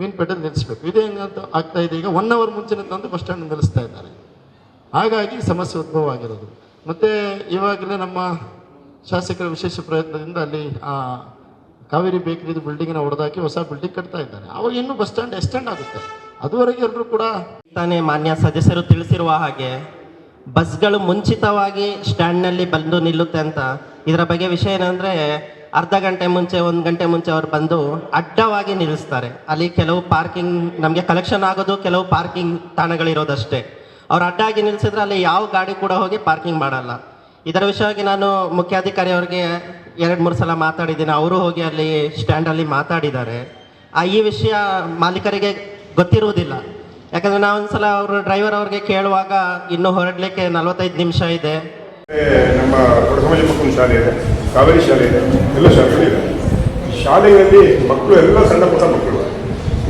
ಮೀನ್ಪೇಟೆಯಲ್ಲಿ ನಿಲ್ಲಿಸಬೇಕು. ಇದೇ ಹೆಂಗಂತ ಆಗ್ತಾ ಇದೆ, ಈಗ 1 ಅವರ್ ಮುಂಚೆನೇ ತಂದು ಬಸ್ ಸ್ಟ್ಯಾಂಡ್ ನಿಲ್ಲಿಸ್ತಾ ಇದ್ದಾರೆ. ಹಾಗಾಗಿ ಸಮಸ್ಯೆ ಉದ್ಭವ ಆಗಿರೋದು. ಮತ್ತು ಇವಾಗಲೇ ನಮ್ಮ ಶಾಸಕರ ವಿಶೇಷ ಪ್ರಯತ್ನದಿಂದ ಅಲ್ಲಿ ಕಾವೇರಿ ಬೇಕರಿದು ಬಿಲ್ಡಿಂಗಿನ ಹೊಡೆದಾಕಿ ಹೊಸ ಬಿಲ್ಡಿಂಗ್ ಕಟ್ತಾ ಇದ್ದಾರೆ. ಅವಾಗ ಇನ್ನೂ ಬಸ್ ಸ್ಟ್ಯಾಂಡ್ ಎಕ್ಸ್ಟೆಂಡ್ ಆಗುತ್ತೆ. ಅದುವರೆಗೆ ಎಲ್ಲರೂ ಕೂಡ ತಾನೇ ಮಾನ್ಯ ಸದಸ್ಯರು ತಿಳಿಸಿರುವ ಹಾಗೆ ಬಸ್ಗಳು ಮುಂಚಿತವಾಗಿ ಸ್ಟ್ಯಾಂಡ್ನಲ್ಲಿ ಬಂದು ನಿಲ್ಲುತ್ತೆ ಅಂತ. ಇದರ ಬಗ್ಗೆ ವಿಷಯ ಏನಂದರೆ, ಅರ್ಧ ಗಂಟೆ ಮುಂಚೆ 1 ಗಂಟೆ ಮುಂಚೆ ಅವ್ರು ಬಂದು ಅಡ್ಡವಾಗಿ ನಿಲ್ಲಿಸ್ತಾರೆ. ಅಲ್ಲಿ ಕೆಲವು ಪಾರ್ಕಿಂಗ್ ನಮಗೆ ಕಲೆಕ್ಷನ್ ಆಗೋದು ಕೆಲವು ಪಾರ್ಕಿಂಗ್ ತಾಣಗಳಿರೋದಷ್ಟೇ. ಅವ್ರು ಅಡ್ಡಾಗಿ ನಿಲ್ಲಿಸಿದ್ರೆ ಅಲ್ಲಿ ಯಾವ ಗಾಡಿ ಕೂಡ ಹೋಗಿ ಪಾರ್ಕಿಂಗ್ ಮಾಡಲ್ಲ. ಇದರ ವಿಷಯವಾಗಿ ನಾನು ಮುಖ್ಯಾಧಿಕಾರಿ ಅವರಿಗೆ 2-3 ಸಲ ಮಾತಾಡಿದ್ದೀನಿ. ಅವರು ಹೋಗಿ ಅಲ್ಲಿ ಸ್ಟ್ಯಾಂಡಲ್ಲಿ ಮಾತಾಡಿದ್ದಾರೆ. ಈ ವಿಷಯ ಮಾಲೀಕರಿಗೆ ಗೊತ್ತಿರುವುದಿಲ್ಲ. ಯಾಕಂದರೆ ನಾವು ಒಂದ್ಸಲ ಅವರು ಡ್ರೈವರ್ ಅವ್ರಿಗೆ ಕೇಳುವಾಗ ಇನ್ನೂ ಹೊರಡಲಿಕ್ಕೆ 45 ನಿಮಿಷ ಇದೆ. ನಮ್ಮ ಕೊಡಸಮಾಜ ಮಕ್ಕಳ ಶಾಲೆ ಇದೆ, ಕಾವೇರಿ ಶಾಲೆ ಇದೆ, ಎಲ್ಲ ಶಾಲೆಗಳಿದೆ. ಈ ಶಾಲೆಯಲ್ಲಿ ಮಕ್ಕಳು ಎಲ್ಲ ಸಣ್ಣ ಪುಟ್ಟ ಮಕ್ಕಳು.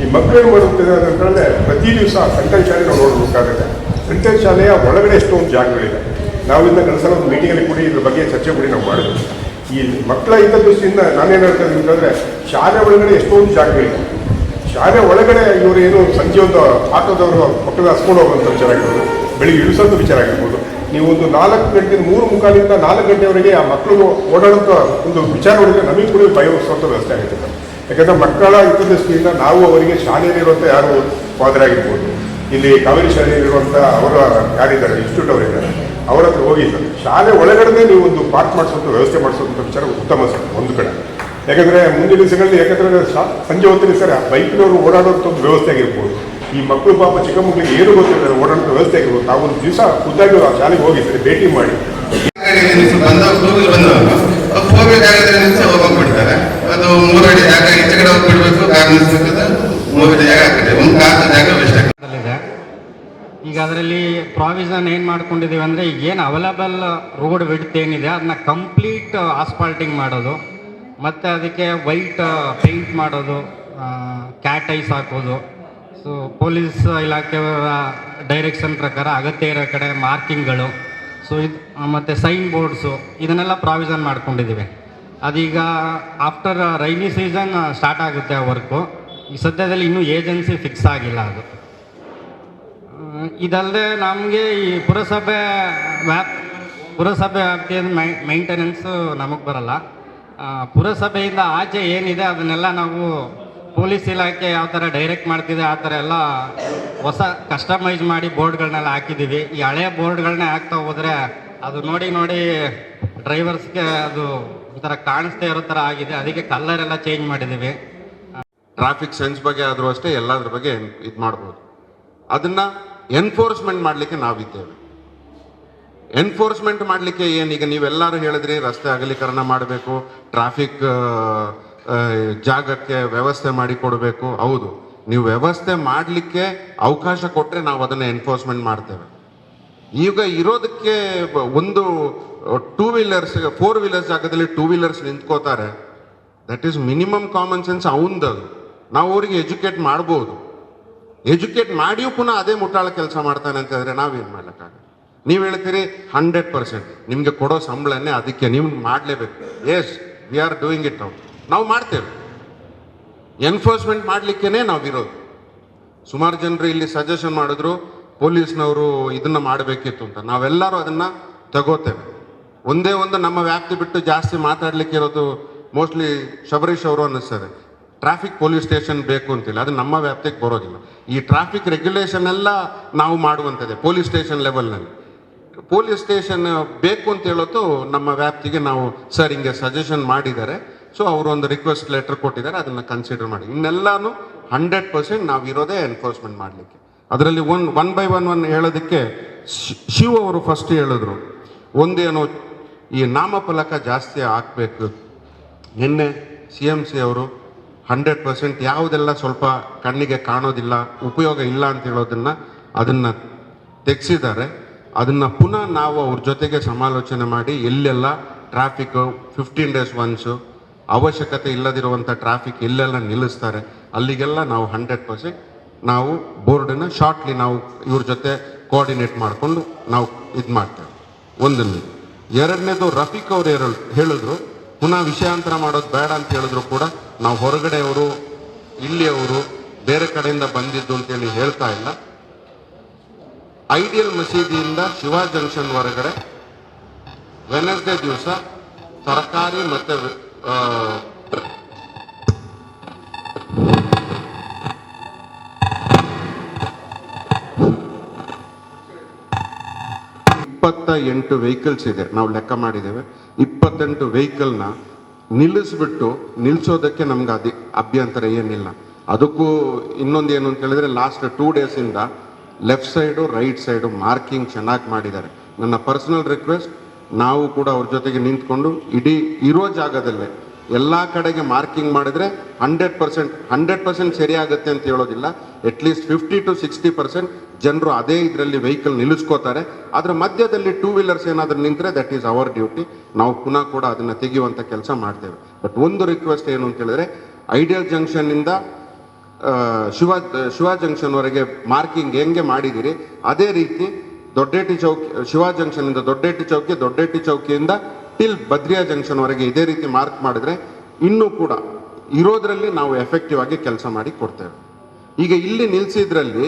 ಈ ಮಕ್ಕಳು ಏನು ಮಾಡುತ್ತಿದೆ ಅಂತಂದರೆ, ಪ್ರತಿ ದಿವಸ ಸೆಂಟ್ರಲ್ ಶಾಲೆ ನಾವು ನೋಡಬೇಕಾಗುತ್ತೆ. ಸೆಂಟ್ರಲ್ ಶಾಲೆಯ ಒಳಗಡೆ ಎಷ್ಟೊಂದು ಜಾಗಗಳಿದೆ. ನಾವು ಇದನ್ನ ಕನಸಲ ಒಂದು ಮೀಟಿಂಗಲ್ಲಿ ಕೂಡಿ ಇದ್ರ ಬಗ್ಗೆ ಚರ್ಚೆ ಕೂಡಿ ನಾವು ಮಾಡಿದ್ವಿ. ಈ ಮಕ್ಕಳ ಹಿತದೃಷ್ಟಿಯಿಂದ ನಾನೇನು ಹೇಳ್ತಾ ಇದ್ದೀನಿ ಅಂತಂದರೆ, ಶಾಲೆ ಒಳಗಡೆ ಎಷ್ಟೊಂದು ಜಾಗಗಳಿದೆ. ಶಾಲೆ ಒಳಗಡೆ ಇವರು ಏನು ಸಂಜೆ ಒಂದು ಆಟೋದವರು ಮಕ್ಕಳು ಹಸ್ಕೊಂಡು ಹೋಗುವಂಥ ವಿಚಾರ ಆಗಿರ್ಬೋದು, ಬೆಳಿಗ್ಗೆ ಇಳಿಸೋಂಥ ವಿಚಾರ ಆಗಿರ್ಬೋದು. ನೀವು ಒಂದು 4 ಗಂಟೆ 3:45 4 ಗಂಟೆವರೆಗೆ ಆ ಮಕ್ಕಳು ಓಡಾಡೋಂಥ ಒಂದು ವಿಚಾರ ನೋಡಿದರೆ ನಮಗೆ ಕೂಡ ಭಯ ಹುಟ್ಟಿಸುವಂಥ ವ್ಯವಸ್ಥೆ ಆಗುತ್ತೆ. ಯಾಕಂದರೆ ಮಕ್ಕಳ ಹಿತದೃಷ್ಟಿಯಿಂದ ನಾವು ಅವರಿಗೆ ಶಾಲೆಯಲ್ಲಿರುವಂಥ ಯಾರು ಫಾದರ್ ಆಗಿರ್ಬೋದು, ಇಲ್ಲಿ ಕಾವೇರಿ ಶಾಲೆಯಲ್ಲಿರುವಂಥ ಅವರ ಯಾರಿದ್ದಾರೆ ಇನ್ಸ್ಟಿಟ್ಯೂಟ್ ಅವರಿದ್ದಾರೆ, ಅವರ ಹತ್ರ ಹೋಗಿ ಸರ್ ಶಾಲೆ ಒಳಗಡೆ ನೀವು ಒಂದು ಪಾರ್ಕ್ ಮಾಡಿಸುವಂಥ ವ್ಯವಸ್ಥೆ ಮಾಡಿಸುವಂಥ ವಿಚಾರ ಉತ್ತಮ ಸರ್ ಒಂದು ಕಡೆ. ಯಾಕಂದರೆ ಮುಂದಿನ ದಿವಸಗಳಲ್ಲಿ ಯಾಕಂದರೆ ಸಂಜೆ ಹೊತ್ತಿನ ಸರ್ ಬೈಕ್ನವರು ಓಡಾಡೋಂಥ ಒಂದು ವ್ಯವಸ್ಥೆ ಆಗಿರ್ಬೋದು. ಈ ಮಕ್ಕಳು ಪಾಪ ಚಿಕ್ಕ ಮಕ್ಕಳಿಗೆ ಏನು ಗೊತ್ತಿಲ್ಲ ಓಡಾಡೋಂಥ ವ್ಯವಸ್ಥೆ ಆಗಿರ್ಬೋದು. ನಾವು ಒಂದು ದಿವಸ ಖುದ್ದಾಗಿ ಆ ಶಾಲೆಗೆ ಹೋಗಿ ಸರಿ ಭೇಟಿ ಮಾಡಿ ಹೋಗ್ಬಿಡ್ತಾರೆ. ಅದು 3 ಅಡಿ ಜಾಗ ಈಚೆ ಕಡೆ ಹೋಗ್ಬಿಡ್ಬೇಕು, ಕಾರ್ ನಿಲ್ಲಿಸ್ಬೇಕು, 3 ಅಡಿ ಜಾಗ ಆಗ್ತದೆ, ಒಂದು ಕಾರ್ ಜಾಗ ವೇಸ್ಟ್ ಆಗ್ತದೆ. ಈಗ ಅದರಲ್ಲಿ ಪ್ರಾವಿಷನ್ ಏನು ಮಾಡ್ಕೊಂಡಿದ್ದೀವಿ ಅಂದರೆ, ಏನು ಅವೈಲಬಲ್ ರೋಡ್ ವಿಡ್ತ್ ಏನಿದೆ ಅದನ್ನ ಕಂಪ್ಲೀಟ್ ಆಸ್ಫಾಲ್ಟಿಂಗ್ ಮಾಡೋದು, ಮತ್ತು ಅದಕ್ಕೆ ವೈಟ್ ಪೇಂಟ್ ಮಾಡೋದು, ಕ್ಯಾಟ್ ಐಸ್ ಹಾಕೋದು. ಸೊ ಪೊಲೀಸ್ ಇಲಾಖೆಯವರ ಡೈರೆಕ್ಷನ್ ಪ್ರಕಾರ ಅಗತ್ಯ ಇರೋ ಕಡೆ ಮಾರ್ಕಿಂಗ್ಗಳು, ಸೊ ಇದು ಮತ್ತು ಸೈನ್ ಬೋರ್ಡ್ಸು ಇದನ್ನೆಲ್ಲ ಪ್ರಾವಿಷನ್ ಮಾಡ್ಕೊಂಡಿದ್ದೀವಿ. ಅದೀಗ ಆಫ್ಟರ್ ರೈನಿ ಸೀಸನ್ ಸ್ಟಾರ್ಟ್ ಆಗುತ್ತೆ ಆ ವರ್ಕು. ಈ ಸದ್ಯದಲ್ಲಿ ಇನ್ನೂ ಏಜೆನ್ಸಿ ಫಿಕ್ಸ್ ಆಗಿಲ್ಲ ಅದು. ಇದಲ್ಲದೆ ನಮಗೆ ಈ ಪುರಸಭೆ ವ್ಯಾಪ್ತಿಯ ಮೈಂಟೆನೆನ್ಸು ನಮಗೆ ಬರಲ್ಲ. ಪುರಸಭೆಯಿಂದ ಆಚೆ ಏನಿದೆ ಅದನ್ನೆಲ್ಲ ನಾವು ಪೊಲೀಸ್ ಇಲಾಖೆ ಯಾವ ಥರ ಡೈರೆಕ್ಟ್ ಮಾಡ್ತಿದೆ ಆ ಥರ ಎಲ್ಲ ಹೊಸ ಕಸ್ಟಮೈಸ್ ಮಾಡಿ ಬೋರ್ಡ್ಗಳನ್ನೆಲ್ಲ ಹಾಕಿದ್ದೀವಿ. ಈ ಹಳೆಯ ಬೋರ್ಡ್ಗಳನ್ನೇ ಹಾಕ್ತಾ ಹೋದರೆ ಅದು ನೋಡಿ ಡ್ರೈವರ್ಸ್ಗೆ ಅದು ಒಂಥರ ಕಾಣಿಸ್ತಾ ಇರೋ ಥರ ಆಗಿದೆ. ಅದಕ್ಕೆ ಕಲರ್ ಎಲ್ಲ ಚೇಂಜ್ ಮಾಡಿದ್ದೀವಿ. ಟ್ರಾಫಿಕ್ ಸೆನ್ಸ್ ಬಗ್ಗೆ ಆದರೂ ಅಷ್ಟೇ ಎಲ್ಲದ್ರ ಬಗ್ಗೆ ಇದು ಮಾಡ್ಬೋದು. ಅದನ್ನು ಎನ್ಫೋರ್ಸ್ಮೆಂಟ್ ಮಾಡಲಿಕ್ಕೆ ನಾವಿದ್ದೇವೆ. ಎನ್ಫೋರ್ಸ್ಮೆಂಟ್ ಮಾಡಲಿಕ್ಕೆ ಏನೀಗ ನೀವೆಲ್ಲರೂ ಹೇಳಿದ್ರಿ ರಸ್ತೆ ಅಗಲೀಕರಣ ಮಾಡಬೇಕು, ಟ್ರಾಫಿಕ್ ಜಾಗಕ್ಕೆ ವ್ಯವಸ್ಥೆ ಮಾಡಿ ಕೊಡಬೇಕು. ಹೌದು, ನೀವು ವ್ಯವಸ್ಥೆ ಮಾಡಲಿಕ್ಕೆ ಅವಕಾಶ ಕೊಟ್ಟರೆ ನಾವು ಅದನ್ನು ಎನ್ಫೋರ್ಸ್ಮೆಂಟ್ ಮಾಡ್ತೇವೆ. ಈಗ ಇರೋದಕ್ಕೆ ಒಂದು 2 ವೀಲರ್ಸ್ 4 ವೀಲರ್ಸ್ ಜಾಗದಲ್ಲಿ 2 ವೀಲರ್ಸ್ ನಿಂತ್ಕೋತಾರೆ. That is minimum common sense ಅವಂದದು. ನಾವು ಅವರಿಗೆ ಎಜುಕೇಟ್ ಮಾಡ್ಬೋದು. ಎಜುಕೇಟ್ ಮಾಡಿಯೂ ಪುನಃ ಅದೇ ಮುಟ್ಟಾಳ ಕೆಲಸ ಮಾಡ್ತಾನೆ ಅಂತ ಹೇಳಿದ್ರೆ ನಾವೇನು ಮಾಡ್ಲಿಕ್ಕಾಗಲ್ಲ. ನೀವು ಹೇಳ್ತೀರಿ 100% ನಿಮಗೆ ಕೊಡೋ ಸಂಬಳನೇ ಅದಕ್ಕೆ ನೀವು ಮಾಡಲೇಬೇಕು. Yes, we are doing it out. ನಾವು ಮಾಡ್ತೇವೆ. ಎನ್ಫೋರ್ಸ್ಮೆಂಟ್ ಮಾಡಲಿಕ್ಕೇ ನಾವಿರೋದು. ಸುಮಾರು ಜನರು ಇಲ್ಲಿ ಸಜೆಷನ್ ಮಾಡಿದ್ರು ಪೊಲೀಸ್ನವರು ಇದನ್ನ ಮಾಡಬೇಕಿತ್ತು ಅಂತ. ನಾವೆಲ್ಲರೂ ಅದನ್ನ ತಗೋತೇವೆ. ಒಂದೇ ಒಂದು ನಮ್ಮ ವ್ಯಾಪ್ತಿ ಬಿಟ್ಟು ಜಾಸ್ತಿ ಮಾತಾಡ್ಲಿಕ್ಕೆ ಇರೋದು ಮೋಸ್ಟ್ಲಿ ಶಬರೀಶ್ ಅವರು ಅನ್ನಿಸ್ತಾರೆ. ಟ್ರಾಫಿಕ್ ಪೊಲೀಸ್ ಸ್ಟೇಷನ್ ಬೇಕು ಅಂತಿಲ್ಲ, ಅದು ನಮ್ಮ ವ್ಯಾಪ್ತಿಗೆ ಬರೋದಿಲ್ಲ. ಈ ಟ್ರಾಫಿಕ್ ರೆಗ್ಯುಲೇಷನ್ ಎಲ್ಲ ನಾವು ಮಾಡುವಂಥದ್ದೇ ಪೊಲೀಸ್ ಸ್ಟೇಷನ್ ಲೆವೆಲ್ನಲ್ಲಿ. ಪೊಲೀಸ್ ಸ್ಟೇಷನ್ ಬೇಕು ಅಂತ ಹೇಳೋದು ನಮ್ಮ ವ್ಯಾಪ್ತಿಗೆ ನಾವು ಸರ್ ಹಿಂಗೆ ಸಜೆಷನ್ ಮಾಡಿದ್ದಾರೆ, ಸೊ ಅವರು ಒಂದು ರಿಕ್ವೆಸ್ಟ್ ಲೆಟರ್ ಕೊಟ್ಟಿದ್ದಾರೆ, ಅದನ್ನು ಕನ್ಸಿಡರ್ ಮಾಡಿ. ಇನ್ನೆಲ್ಲಾನು 100% ನಾವಿರೋದೇ ಎನ್ಫೋರ್ಸ್ಮೆಂಟ್ ಮಾಡಲಿಕ್ಕೆ. ಅದರಲ್ಲಿ ಒನ್ ಬೈ ಒನ್ ಹೇಳೋದಕ್ಕೆ ಶಿವ್ ಅವರು ಫಸ್ಟ್ ಹೇಳಿದ್ರು, ಒಂದೇನು ಈ ನಾಮಫಲಕ ಜಾಸ್ತಿ ಹಾಕಬೇಕು. ನಿನ್ನೆ CMC ಅವರು 100% ಯಾವುದೆಲ್ಲ ಸ್ವಲ್ಪ ಕಣ್ಣಿಗೆ ಕಾಣೋದಿಲ್ಲ, ಉಪಯೋಗ ಇಲ್ಲ ಅಂತ ಹೇಳೋದನ್ನು ಅದನ್ನು ತೆಗೆಸಿದ್ದಾರೆ. ಅದನ್ನು ಪುನಃ ನಾವು ಅವ್ರ ಜೊತೆಗೆ ಸಮಾಲೋಚನೆ ಮಾಡಿ ಎಲ್ಲೆಲ್ಲ ಟ್ರಾಫಿಕ್ 15 days ಒನ್ಸು ಅವಶ್ಯಕತೆ ಇಲ್ಲದಿರುವಂಥ ಟ್ರಾಫಿಕ್ ಎಲ್ಲೆಲ್ಲ ನಿಲ್ಲಿಸ್ತಾರೆ ಅಲ್ಲಿಗೆಲ್ಲ ನಾವು 100% ನಾವು ಬೋರ್ಡನ್ನು ಶಾರ್ಟ್ಲಿ ನಾವು ಇವ್ರ ಜೊತೆ ಕೋಆರ್ಡಿನೇಟ್ ಮಾಡಿಕೊಂಡು ನಾವು ಇದು ಮಾಡ್ತೇವೆ. ಒಂದನ್ನು. ಎರಡನೇದು ರಫೀಕ್ ಅವರು ಹೇಳಿದ್ರು ಪುನಃ ವಿಷಯಾಂತರ ಮಾಡೋದು ಬೇಡ ಅಂತ ಹೇಳಿದ್ರು ಕೂಡ ನಾವು ಹೊರಗಡೆಯವರು ಇಲ್ಲಿಯವರು ಬೇರೆ ಕಡೆಯಿಂದ ಬಂದಿದ್ದು ಅಂತೇಳಿ ಹೇಳ್ತಾ ಇಲ್ಲ. ಐಡಿಯಲ್ ಮಸೀದಿಯಿಂದ ಶಿವಾ ಜಂಕ್ಷನ್ ಹೊರಗಡೆ ವೆನಸ್ಡೇ ದಿವಸ ತರಕಾರಿ ಮತ್ತು ಎಂಟು ವೆಹಿಕಲ್ಸ್ ಇದೆ, ನಾವು ಲೆಕ್ಕ ಮಾಡಿದ್ದೇವೆ. 28 ವೆಹಿಕಲ್ನ ನಿಲ್ಲಿಸೋದಕ್ಕೆ ನಮ್ಗೆ ಅಭ್ಯಂತರ ಏನಿಲ್ಲ. ಅದಕ್ಕೂ ಇನ್ನೊಂದು ಏನು ಅಂತ ಹೇಳಿದ್ರೆ ಲಾಸ್ಟ್ 2 ಡೇಸಿಂದ left side right side marking ಚೆನ್ನಾಗಿ ಮಾಡಿದ್ದಾರೆ. ನನ್ನ ಪರ್ಸನಲ್ ರಿಕ್ವೆಸ್ಟ್, ನಾವು ಕೂಡ ಅವ್ರ ಜೊತೆಗೆ ನಿಂತ್ಕೊಂಡು ಇಡೀ ಇರೋ ಜಾಗದಲ್ಲೇ ಎಲ್ಲ ಕಡೆಗೆ ಮಾರ್ಕಿಂಗ್ ಮಾಡಿದ್ರೆ 100% ಸರಿಯಾಗುತ್ತೆ ಅಂತ ಹೇಳೋದಿಲ್ಲ. ಅಟ್ಲೀಸ್ಟ್ 50 to 60% ಜನರು ಅದೇ ಇದರಲ್ಲಿ ವೆಹಿಕಲ್ ನಿಲ್ಲಿಸ್ಕೋತಾರೆ. ಅದರ ಮಧ್ಯದಲ್ಲಿ 2 ವೀಲರ್ಸ್ ಏನಾದರೂ ನಿಂತರೆ ದಟ್ ಈಸ್ ಅವರ್ ಡ್ಯೂಟಿ. ನಾವು ಪುನಃ ಕೂಡ ಅದನ್ನು ತೆಗೆಯುವಂಥ ಕೆಲಸ ಮಾಡ್ತೇವೆ. ಬಟ್ ಒಂದು ರಿಕ್ವೆಸ್ಟ್ ಏನು ಅಂತ ಹೇಳಿದ್ರೆ, ಐಡಿಯಲ್ ಜಂಕ್ಷನ್ನಿಂದ ಶಿವಾ ಜಂಕ್ಷನ್ವರೆಗೆ ಮಾರ್ಕಿಂಗ್ ಹೆಂಗೆ ಮಾಡಿದ್ದೀರಿ ಅದೇ ರೀತಿ ದೊಡ್ಡೇಟಿ ಚೌಕಿ, ಶಿವಾ ಜಂಕ್ಷನ್ನಿಂದ ದೊಡ್ಡೇಟಿ ಚೌಕಿಯಿಂದ ಟಿಲ್ ಬದ್ರಿಯಾ ಜಂಕ್ಷನ್ವರೆಗೆ ಇದೇ ರೀತಿ ಮಾರ್ಕ್ ಮಾಡಿದ್ರೆ ಇನ್ನೂ ಕೂಡ ಇರೋದ್ರಲ್ಲಿ ನಾವು ಎಫೆಕ್ಟಿವ್ ಆಗಿ ಕೆಲಸ ಮಾಡಿ ಕೊಡ್ತೇವೆ. ಈಗ ಇಲ್ಲಿ ನಿಲ್ಲಿಸಿದ್ರಲ್ಲಿ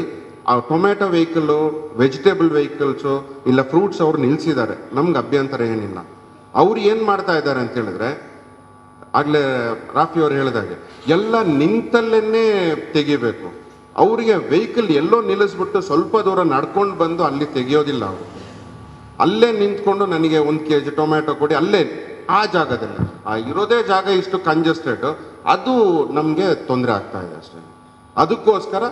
ಆ ಟೊಮ್ಯಾಟೊ ವೆಹಿಕಲ್ಲು, ವೆಜಿಟೇಬಲ್ ವೆಹಿಕಲ್ಸು ಇಲ್ಲ ಫ್ರೂಟ್ಸ್ ಅವರು ನಿಲ್ಲಿಸಿದ್ದಾರೆ, ನಮ್ಗೆ ಅಭ್ಯಂತರ ಏನಿಲ್ಲ. ಅವ್ರು ಏನು ಮಾಡ್ತಾ ಇದ್ದಾರೆ ಅಂತ ಹೇಳಿದ್ರೆ, ಆಗಲೇ ರಾಫಿ ಅವರು ಹೇಳಿದಾಗೆ ಎಲ್ಲ ನಿಂತಲ್ಲೇ ತೆಗಿಬೇಕು. ಅವರಿಗೆ ವೆಹಿಕಲ್ ಎಲ್ಲೋ ನಿಲ್ಲಿಸ್ಬಿಟ್ಟು ಸ್ವಲ್ಪ ದೂರ ನಡ್ಕೊಂಡು ಬಂದು ಅಲ್ಲಿ ತೆಗಿಯೋದಿಲ್ಲ. ಅವರು ಅಲ್ಲೇ ನಿಂತ್ಕೊಂಡು ನನಗೆ 1 kg ಟೊಮ್ಯಾಟೊ ಕೊಡಿ, ಅಲ್ಲೇ ಆ ಜಾಗದಲ್ಲಿ ಇರೋದೇ ಜಾಗ ಇಷ್ಟು ಕಂಜೆಸ್ಟೆಡ್, ಅದು ನಮಗೆ ತೊಂದರೆ ಆಗ್ತಾ ಇದೆ ಅಷ್ಟೇ. ಅದಕ್ಕೋಸ್ಕರ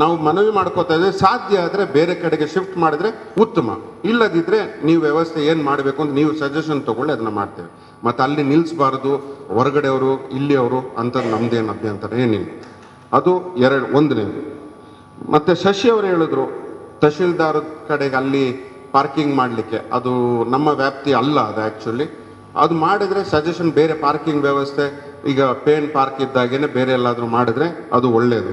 ನಾವು ಮನವಿ ಮಾಡ್ಕೋತಾ ಇದ್ದೀವಿ, ಸಾಧ್ಯ ಆದರೆ ಬೇರೆ ಕಡೆಗೆ ಶಿಫ್ಟ್ ಮಾಡಿದ್ರೆ ಉತ್ತಮ. ಇಲ್ಲದಿದ್ದರೆ ನೀವು ವ್ಯವಸ್ಥೆ ಏನು ಮಾಡಬೇಕು ಅಂತ ನೀವು ಸಜೆಷನ್ ತೊಗೊಳ್ಳಿ, ಅದನ್ನು ಮಾಡ್ತೇವೆ. ಮತ್ತು ಅಲ್ಲಿ ನಿಲ್ಲಿಸಬಾರ್ದು, ಹೊರಗಡೆಯವರು ಇಲ್ಲಿಯವರು ಅಂತ ನಮ್ಮದೇನು ಅಭ್ಯಂತರ ಏನಿಲ್ಲ. ಅದು ಒಂದನೇದು. ಮತ್ತು ಶಶಿ ಅವರು ಹೇಳಿದ್ರು ತಹಶೀಲ್ದಾರ್ ಕಡೆಗೆ ಅಲ್ಲಿ ಪಾರ್ಕಿಂಗ್ ಮಾಡಲಿಕ್ಕೆ, ಅದು ನಮ್ಮ ವ್ಯಾಪ್ತಿ ಅಲ್ಲ. ಅದು ಆ್ಯಕ್ಚುಲಿ ಅದು ಮಾಡಿದರೆ ಸಜೆಷನ್ ಬೇರೆ ಪಾರ್ಕಿಂಗ್ ವ್ಯವಸ್ಥೆ, ಈಗ ಪೇನ್ ಪಾರ್ಕ್ ಇದ್ದಾಗೇನೆ ಬೇರೆ ಎಲ್ಲಾದರೂ ಮಾಡಿದ್ರೆ ಅದು ಒಳ್ಳೆಯದು.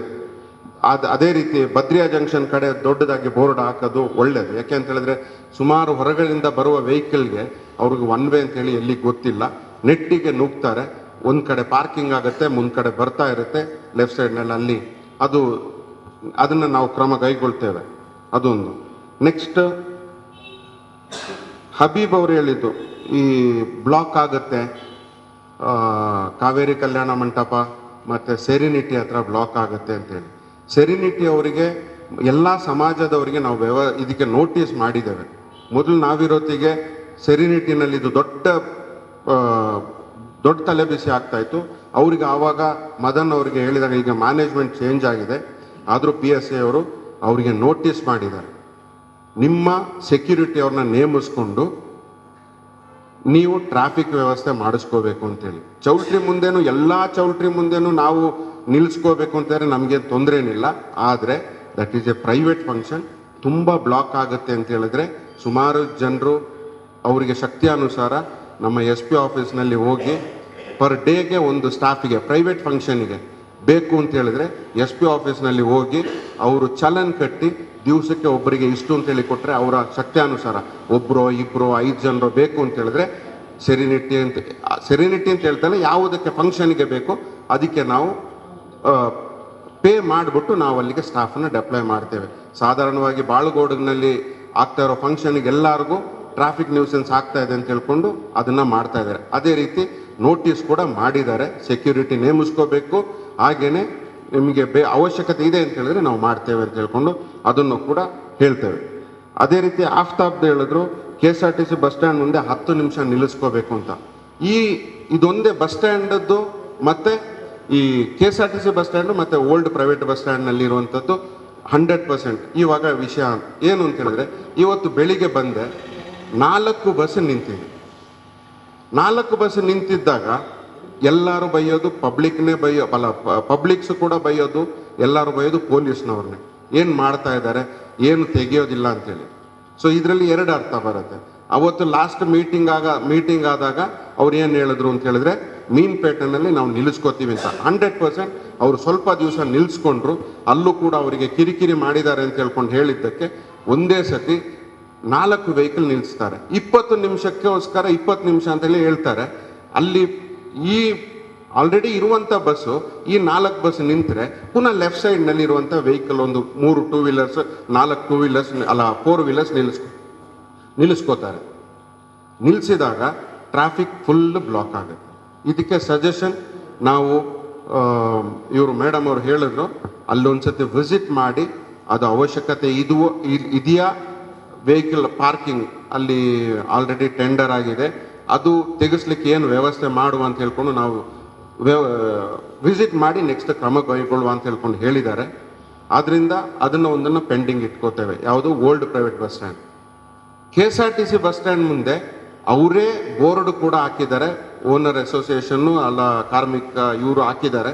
ಅದೇ ರೀತಿ ಬದ್ರಿಯಾ ಜಂಕ್ಷನ್ ಕಡೆ ದೊಡ್ಡದಾಗಿ ಬೋರ್ಡ್ ಹಾಕೋದು ಒಳ್ಳೆಯದು. ಯಾಕೆ ಅಂತ ಹೇಳಿದ್ರೆ ಸುಮಾರು ಹೊರಗಡೆಯಿಂದ ಬರುವ ವೆಹಿಕಲ್ಗೆ ಅವ್ರಿಗೆ 1 ವೇ ಅಂತೇಳಿ ಎಲ್ಲಿ ಗೊತ್ತಿಲ್ಲ, ನೆಟ್ಟಿಗೆ ನುಗ್ತಾರೆ. ಒಂದು ಕಡೆ ಪಾರ್ಕಿಂಗ್ ಆಗುತ್ತೆ, ಮುಂದ್ ಕಡೆ ಬರ್ತಾ ಇರುತ್ತೆ ಲೆಫ್ಟ್ ಸೈಡ್ನಲ್ಲಿ, ಅಲ್ಲಿ ಅದನ್ನು ನಾವು ಕ್ರಮ ಕೈಗೊಳ್ತೇವೆ. ಅದೊಂದು. ನೆಕ್ಸ್ಟ್ ಹಬೀಬ್ ಅವರು ಹೇಳಿದ್ದು ಈ ಬ್ಲಾಕ್ ಆಗುತ್ತೆ, ಕಾವೇರಿ ಕಲ್ಯಾಣ ಮಂಟಪ ಮತ್ತು ಸೆರಿನಿಟಿ ಹತ್ರ ಬ್ಲಾಕ್ ಆಗುತ್ತೆ ಅಂತೇಳಿ. ಸೆರಿನಿಟಿ ಅವರಿಗೆ ಎಲ್ಲ ಸಮಾಜದವರಿಗೆ ನಾವು ಇದಕ್ಕೆ ನೋಟಿಸ್ ಮಾಡಿದ್ದೇವೆ. ಮೊದಲು ನಾವಿರೋತ್ತಿಗೆ ಸೆರಿನಿಟಿನಲ್ಲಿ ಇದು ದೊಡ್ಡ ತಲೆಬಿಸಿ ಆಗ್ತಾಯಿತ್ತು. ಅವ್ರಿಗೆ ಆವಾಗ ಮದನ್ ಅವರಿಗೆ ಹೇಳಿದಾಗ ಈಗ ಮ್ಯಾನೇಜ್ಮೆಂಟ್ ಚೇಂಜ್ ಆಗಿದೆ, ಆದರೂ PSA ಅವರು ಅವರಿಗೆ ನೋಟಿಸ್ ಮಾಡಿದ್ದಾರೆ. ನಿಮ್ಮ ಸೆಕ್ಯೂರಿಟಿ ಅವ್ರನ್ನ ನೇಮಿಸ್ಕೊಂಡು ನೀವು ಟ್ರಾಫಿಕ್ ವ್ಯವಸ್ಥೆ ಮಾಡಿಸ್ಕೋಬೇಕು ಅಂತೇಳಿ. ಚೌಲ್ಟ್ರಿ ಮುಂದೆನೂ ಎಲ್ಲ ಚೌಲ್ಟ್ರಿ ಮುಂದೆನೂ ನಾವು ನಿಲ್ಲಿಸ್ಕೋಬೇಕು ಅಂತಂದರೆ ನಮಗೆ ತೊಂದರೆ ಏನಿಲ್ಲ. ಆದರೆ that is A private function, ತುಂಬ ಬ್ಲಾಕ್ ಆಗುತ್ತೆ ಅಂತ ಹೇಳಿದ್ರೆ ಸುಮಾರು ಜನರು ಅವರಿಗೆ ಶಕ್ತಿಯಾನುಸಾರ ನಮ್ಮ SP ಆಫೀಸ್ನಲ್ಲಿ ಹೋಗಿ ಪರ್ ಡೇಗೆ ಒಂದು ಸ್ಟಾಫಿಗೆ ಪ್ರೈವೇಟ್ ಫಂಕ್ಷನಿಗೆ ಬೇಕು ಅಂತ ಹೇಳಿದ್ರೆ SP ಆಫೀಸ್ನಲ್ಲಿ ಹೋಗಿ ಅವರು ಚಲನ್ ಕಟ್ಟಿ ದಿವಸಕ್ಕೆ ಒಬ್ಬರಿಗೆ ಇಷ್ಟು ಅಂತೇಳಿ ಕೊಟ್ಟರೆ ಅವರ ಶಕ್ತಿಯಾನುಸಾರ ಒಬ್ಬರು 2 5 ಜನರು ಬೇಕು ಅಂತ ಹೇಳಿದ್ರೆ ಸೆರಿನಿಟಿ ಅಂತ ಹೇಳ್ತಾನೆ ಯಾವುದಕ್ಕೆ ಫಂಕ್ಷನ್ಗೆ ಬೇಕು ಅದಕ್ಕೆ ನಾವು ಪೇ ಮಾಡಿಬಿಟ್ಟು ನಾವು ಅಲ್ಲಿಗೆ ಸ್ಟಾಫನ್ನು ಡೆಪ್ಲಾಯ್ ಮಾಡ್ತೇವೆ. ಸಾಧಾರಣವಾಗಿ ಬಾಳುಗೋಡಿನಲ್ಲಿ ಆಗ್ತಾ ಇರೋ ಫಂಕ್ಷನ್ಗೆ ಎಲ್ಲರಿಗೂ ಟ್ರಾಫಿಕ್ ನ್ಯೂಸೆನ್ಸ್ ಆಗ್ತಾ ಇದೆ ಅಂತ ಹೇಳ್ಕೊಂಡು ಅದನ್ನು ಮಾಡ್ತಾ ಇದ್ದಾರೆ. ಅದೇ ರೀತಿ ನೋಟಿಸ್ ಕೂಡ ಮಾಡಿದ್ದಾರೆ, ಸೆಕ್ಯೂರಿಟಿ ನೇಮಿಸ್ಕೋಬೇಕು, ಹಾಗೇನೆ ನಿಮಗೆ ಅವಶ್ಯಕತೆ ಇದೆ ಅಂತ ಹೇಳಿದ್ರೆ ನಾವು ಮಾಡ್ತೇವೆ ಅಂತ ಹೇಳ್ಕೊಂಡು ಅದನ್ನು ಕೂಡ ಹೇಳ್ತೇವೆ. ಅದೇ ರೀತಿ ಆಫ್ತಾಬ್ದು ಹೇಳಿದ್ರು KSRTC ಬಸ್ ಸ್ಟ್ಯಾಂಡ್ ಮುಂದೆ 10 ನಿಮಿಷ ನಿಲ್ಲಿಸ್ಕೋಬೇಕು ಅಂತ. ಇದೊಂದೇ ಬಸ್ ಸ್ಟ್ಯಾಂಡದ್ದು ಮತ್ತು ಈ KSRTC ಬಸ್ ಸ್ಟ್ಯಾಂಡು ಮತ್ತು ಓಲ್ಡ್ ಪ್ರೈವೇಟ್ ಬಸ್ ಸ್ಟ್ಯಾಂಡ್ನಲ್ಲಿ ಇರುವಂಥದ್ದು 100%. ಇವಾಗ ವಿಷಯ ಏನು ಅಂತ ಹೇಳಿದ್ರೆ ಇವತ್ತು ಬೆಳಿಗ್ಗೆ ಬಂದೆ 4 ಬಸ್ ನಿಂತಿದೆ. 4 ಬಸ್ ನಿಂತಿದ್ದಾಗ ಎಲ್ಲರೂ ಬೈಯೋದು ಪಬ್ಲಿಕ್ನೇ ಪಬ್ಲಿಕ್ಸ್ ಕೂಡ ಬೈಯೋದು, ಎಲ್ಲರೂ ಬೈಯೋದು ಪೊಲೀಸ್ನವ್ರನ್ನೇ. ಏನು ಮಾಡ್ತಾ ಇದ್ದಾರೆ, ಏನು ತೆಗೆಯೋದಿಲ್ಲ ಅಂತೇಳಿ. ಸೊ ಇದರಲ್ಲಿ 2 ಅರ್ಥ ಬರುತ್ತೆ. ಅವತ್ತು ಲಾಸ್ಟ್ ಮೀಟಿಂಗ್ ಆದಾಗ ಅವ್ರು ಏನು ಹೇಳಿದ್ರು ಅಂತ ಹೇಳಿದ್ರೆ ಮೀನ್ಪೇಟೆನಲ್ಲಿ ನಾವು ನಿಲ್ಲಿಸ್ಕೋತೀವಿ ಅಂತ. 100% ಅವರು ಸ್ವಲ್ಪ ದಿವಸ ನಿಲ್ಲಿಸ್ಕೊಂಡ್ರು. ಅಲ್ಲೂ ಕೂಡ ಅವರಿಗೆ ಕಿರಿಕಿರಿ ಮಾಡಿದ್ದಾರೆ ಅಂತ ಹೇಳ್ಕೊಂಡು ಹೇಳಿದ್ದಕ್ಕೆ ಒಂದೇ ಸತಿ 4 ವೆಹಿಕಲ್ ನಿಲ್ಲಿಸ್ತಾರೆ. 20 ನಿಮಿಷಕ್ಕೋಸ್ಕರ 20 ನಿಮಿಷ ಅಂತೇಳಿ ಹೇಳ್ತಾರೆ. ಅಲ್ಲಿ ಈ ಆಲ್ರೆಡಿ ಇರುವಂಥ ಬಸ್ಸು ಈ 4 ಬಸ್ ನಿಂತರೆ ಪುನಃ ಲೆಫ್ಟ್ ಸೈಡ್ನಲ್ಲಿ ಇರುವಂಥ ವೆಹಿಕಲ್ ಒಂದು 3 2 ವೀಲರ್ಸ್ 4 2 ವೀಲರ್ಸ್ ಅಲ್ಲ 4 ವೀಲರ್ಸ್ ನಿಲ್ಲಿಸ್ಕೋತಾರೆ. ನಿಲ್ಲಿಸಿದಾಗ ಟ್ರಾಫಿಕ್ ಫುಲ್ ಬ್ಲಾಕ್ ಆಗುತ್ತೆ. ಇದಕ್ಕೆ ಸಜೆಷನ್ ನಾವು ಇವರು ಮೇಡಮ್ ಅವರು ಹೇಳಿದ್ರು, ಅಲ್ಲೊಂದ್ಸತಿ ವಿಸಿಟ್ ಮಾಡಿ ಅದು ಅವಶ್ಯಕತೆ ಇದೆಯಾ, ವೆಹಿಕಲ್ ಪಾರ್ಕಿಂಗ್ ಅಲ್ಲಿ ಆಲ್ರೆಡಿ ಟೆಂಡರ್ ಆಗಿದೆ, ಅದು ತೆಗೆಸ್ಲಿಕ್ಕೆ ಏನು ವ್ಯವಸ್ಥೆ ಮಾಡುವ ಅಂತ ಹೇಳ್ಕೊಂಡು ನಾವು ವಿಸಿಟ್ ಮಾಡಿ ನೆಕ್ಸ್ಟ್ ಕ್ರಮ ಕೈಗೊಳ್ಳುವ ಅಂತ ಹೇಳ್ಕೊಂಡು ಹೇಳಿದ್ದಾರೆ. ಆದ್ದರಿಂದ ಒಂದನ್ನು ಪೆಂಡಿಂಗ್ ಇಟ್ಕೋತೇವೆ. ಯಾವುದು old private bus stand. KSRTC bus stand ಮುಂದೆ ಅವರೇ ಬೋರ್ಡ್ ಕೂಡ ಹಾಕಿದ್ದಾರೆ, ಓನರ್ ಅಸೋಸಿಯೇಷನ್ನು ಅಲ್ಲ ಕಾರ್ಮಿಕ ಇವರು ಹಾಕಿದ್ದಾರೆ.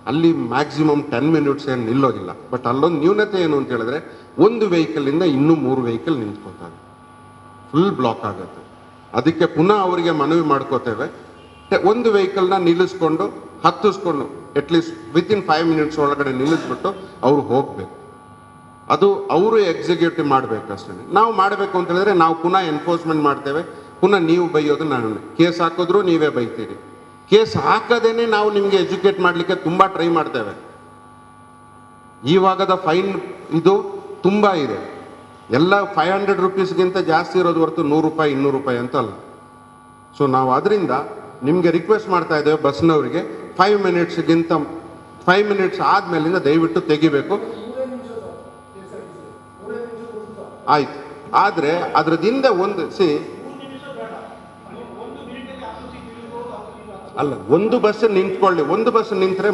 ಅಲ್ಲಿ ಮ್ಯಾಕ್ಸಿಮಮ್ 10 ಮಿನಿಟ್ಸ್ ಏನು ನಿಲ್ಲೋದಿಲ್ಲ. ಬಟ್ ಅಲ್ಲೊಂದು ನ್ಯೂನತೆ ಏನು ಅಂತ ಹೇಳಿದ್ರೆ ಒಂದು ವೆಹಿಕಲಿಂದ ಇನ್ನೂ 3 ವೆಹಿಕಲ್ ನಿಂತ್ಕೋತಾರೆ, ಫುಲ್ ಬ್ಲಾಕ್ ಆಗುತ್ತೆ. ಅದಕ್ಕೆ ಪುನಃ ಅವರಿಗೆ ಮನವಿ ಮಾಡ್ಕೋತೇವೆ, ಒಂದು ವೆಹಿಕಲ್ನ ನಿಲ್ಲಿಸ್ಕೊಂಡು ಹತ್ತಿಸ್ಕೊಂಡು ಅಟ್ಲೀಸ್ಟ್ ವಿತಿನ್ 5 ಮಿನಿಟ್ಸ್ ಒಳಗಡೆ ನಿಲ್ಲಿಸ್ಬಿಟ್ಟು ಅವರು ಹೋಗಬೇಕು. ಅದು ಅವರು ಎಕ್ಸಿಕ್ಯೂಟಿವ್ ಮಾಡಬೇಕಷ್ಟೇ. ನಾವು ಮಾಡಬೇಕು ಅಂತ ಹೇಳಿದ್ರೆ ನಾವು ಪುನಃ ಎನ್ಫೋರ್ಸ್ಮೆಂಟ್ ಮಾಡ್ತೇವೆ. ಪುನಃ ನೀವು ಬೈಯೋದು ನಾನು, ಕೇಸ್ ಹಾಕಿದ್ರು ನೀವೇ ಬೈತೀರಿ. ಕೇಸ್ ಹಾಕದೇನೆ ನಾವು ನಿಮಗೆ ಎಜುಕೇಟ್ ಮಾಡಲಿಕ್ಕೆ ತುಂಬ ಟ್ರೈ ಮಾಡ್ತೇವೆ. ಇವಾಗದ ಫೈನ್ ಇದು ತುಂಬ ಇದೆ, ಎಲ್ಲ 500 ರುಪೀಸ್ಗಿಂತ ಜಾಸ್ತಿ ಇರೋದು ಹೊರತು 100 ರೂಪಾಯಿ 200 ರೂಪಾಯಿ ಅಂತ ಅಲ್ಲ. ಸೊ ನಾವು ಅದರಿಂದ ನಿಮಗೆ ರಿಕ್ವೆಸ್ಟ್ ಮಾಡ್ತಾ ಇದ್ದೇವೆ, ಬಸ್ನವರಿಗೆ 5 ಮಿನಿಟ್ಸ್ ಆದಮೇಲಿಂದ ದಯವಿಟ್ಟು ತೆಗಿಬೇಕು. ಆಯ್ತು, ಆದರೆ ಅದರದಿಂದ ಒಂದು ಬಸ್ ನಿಂತ್ಕೊಳ್ಳಿ. ಒಂದು ಬಸ್ ನಿಂತರೆ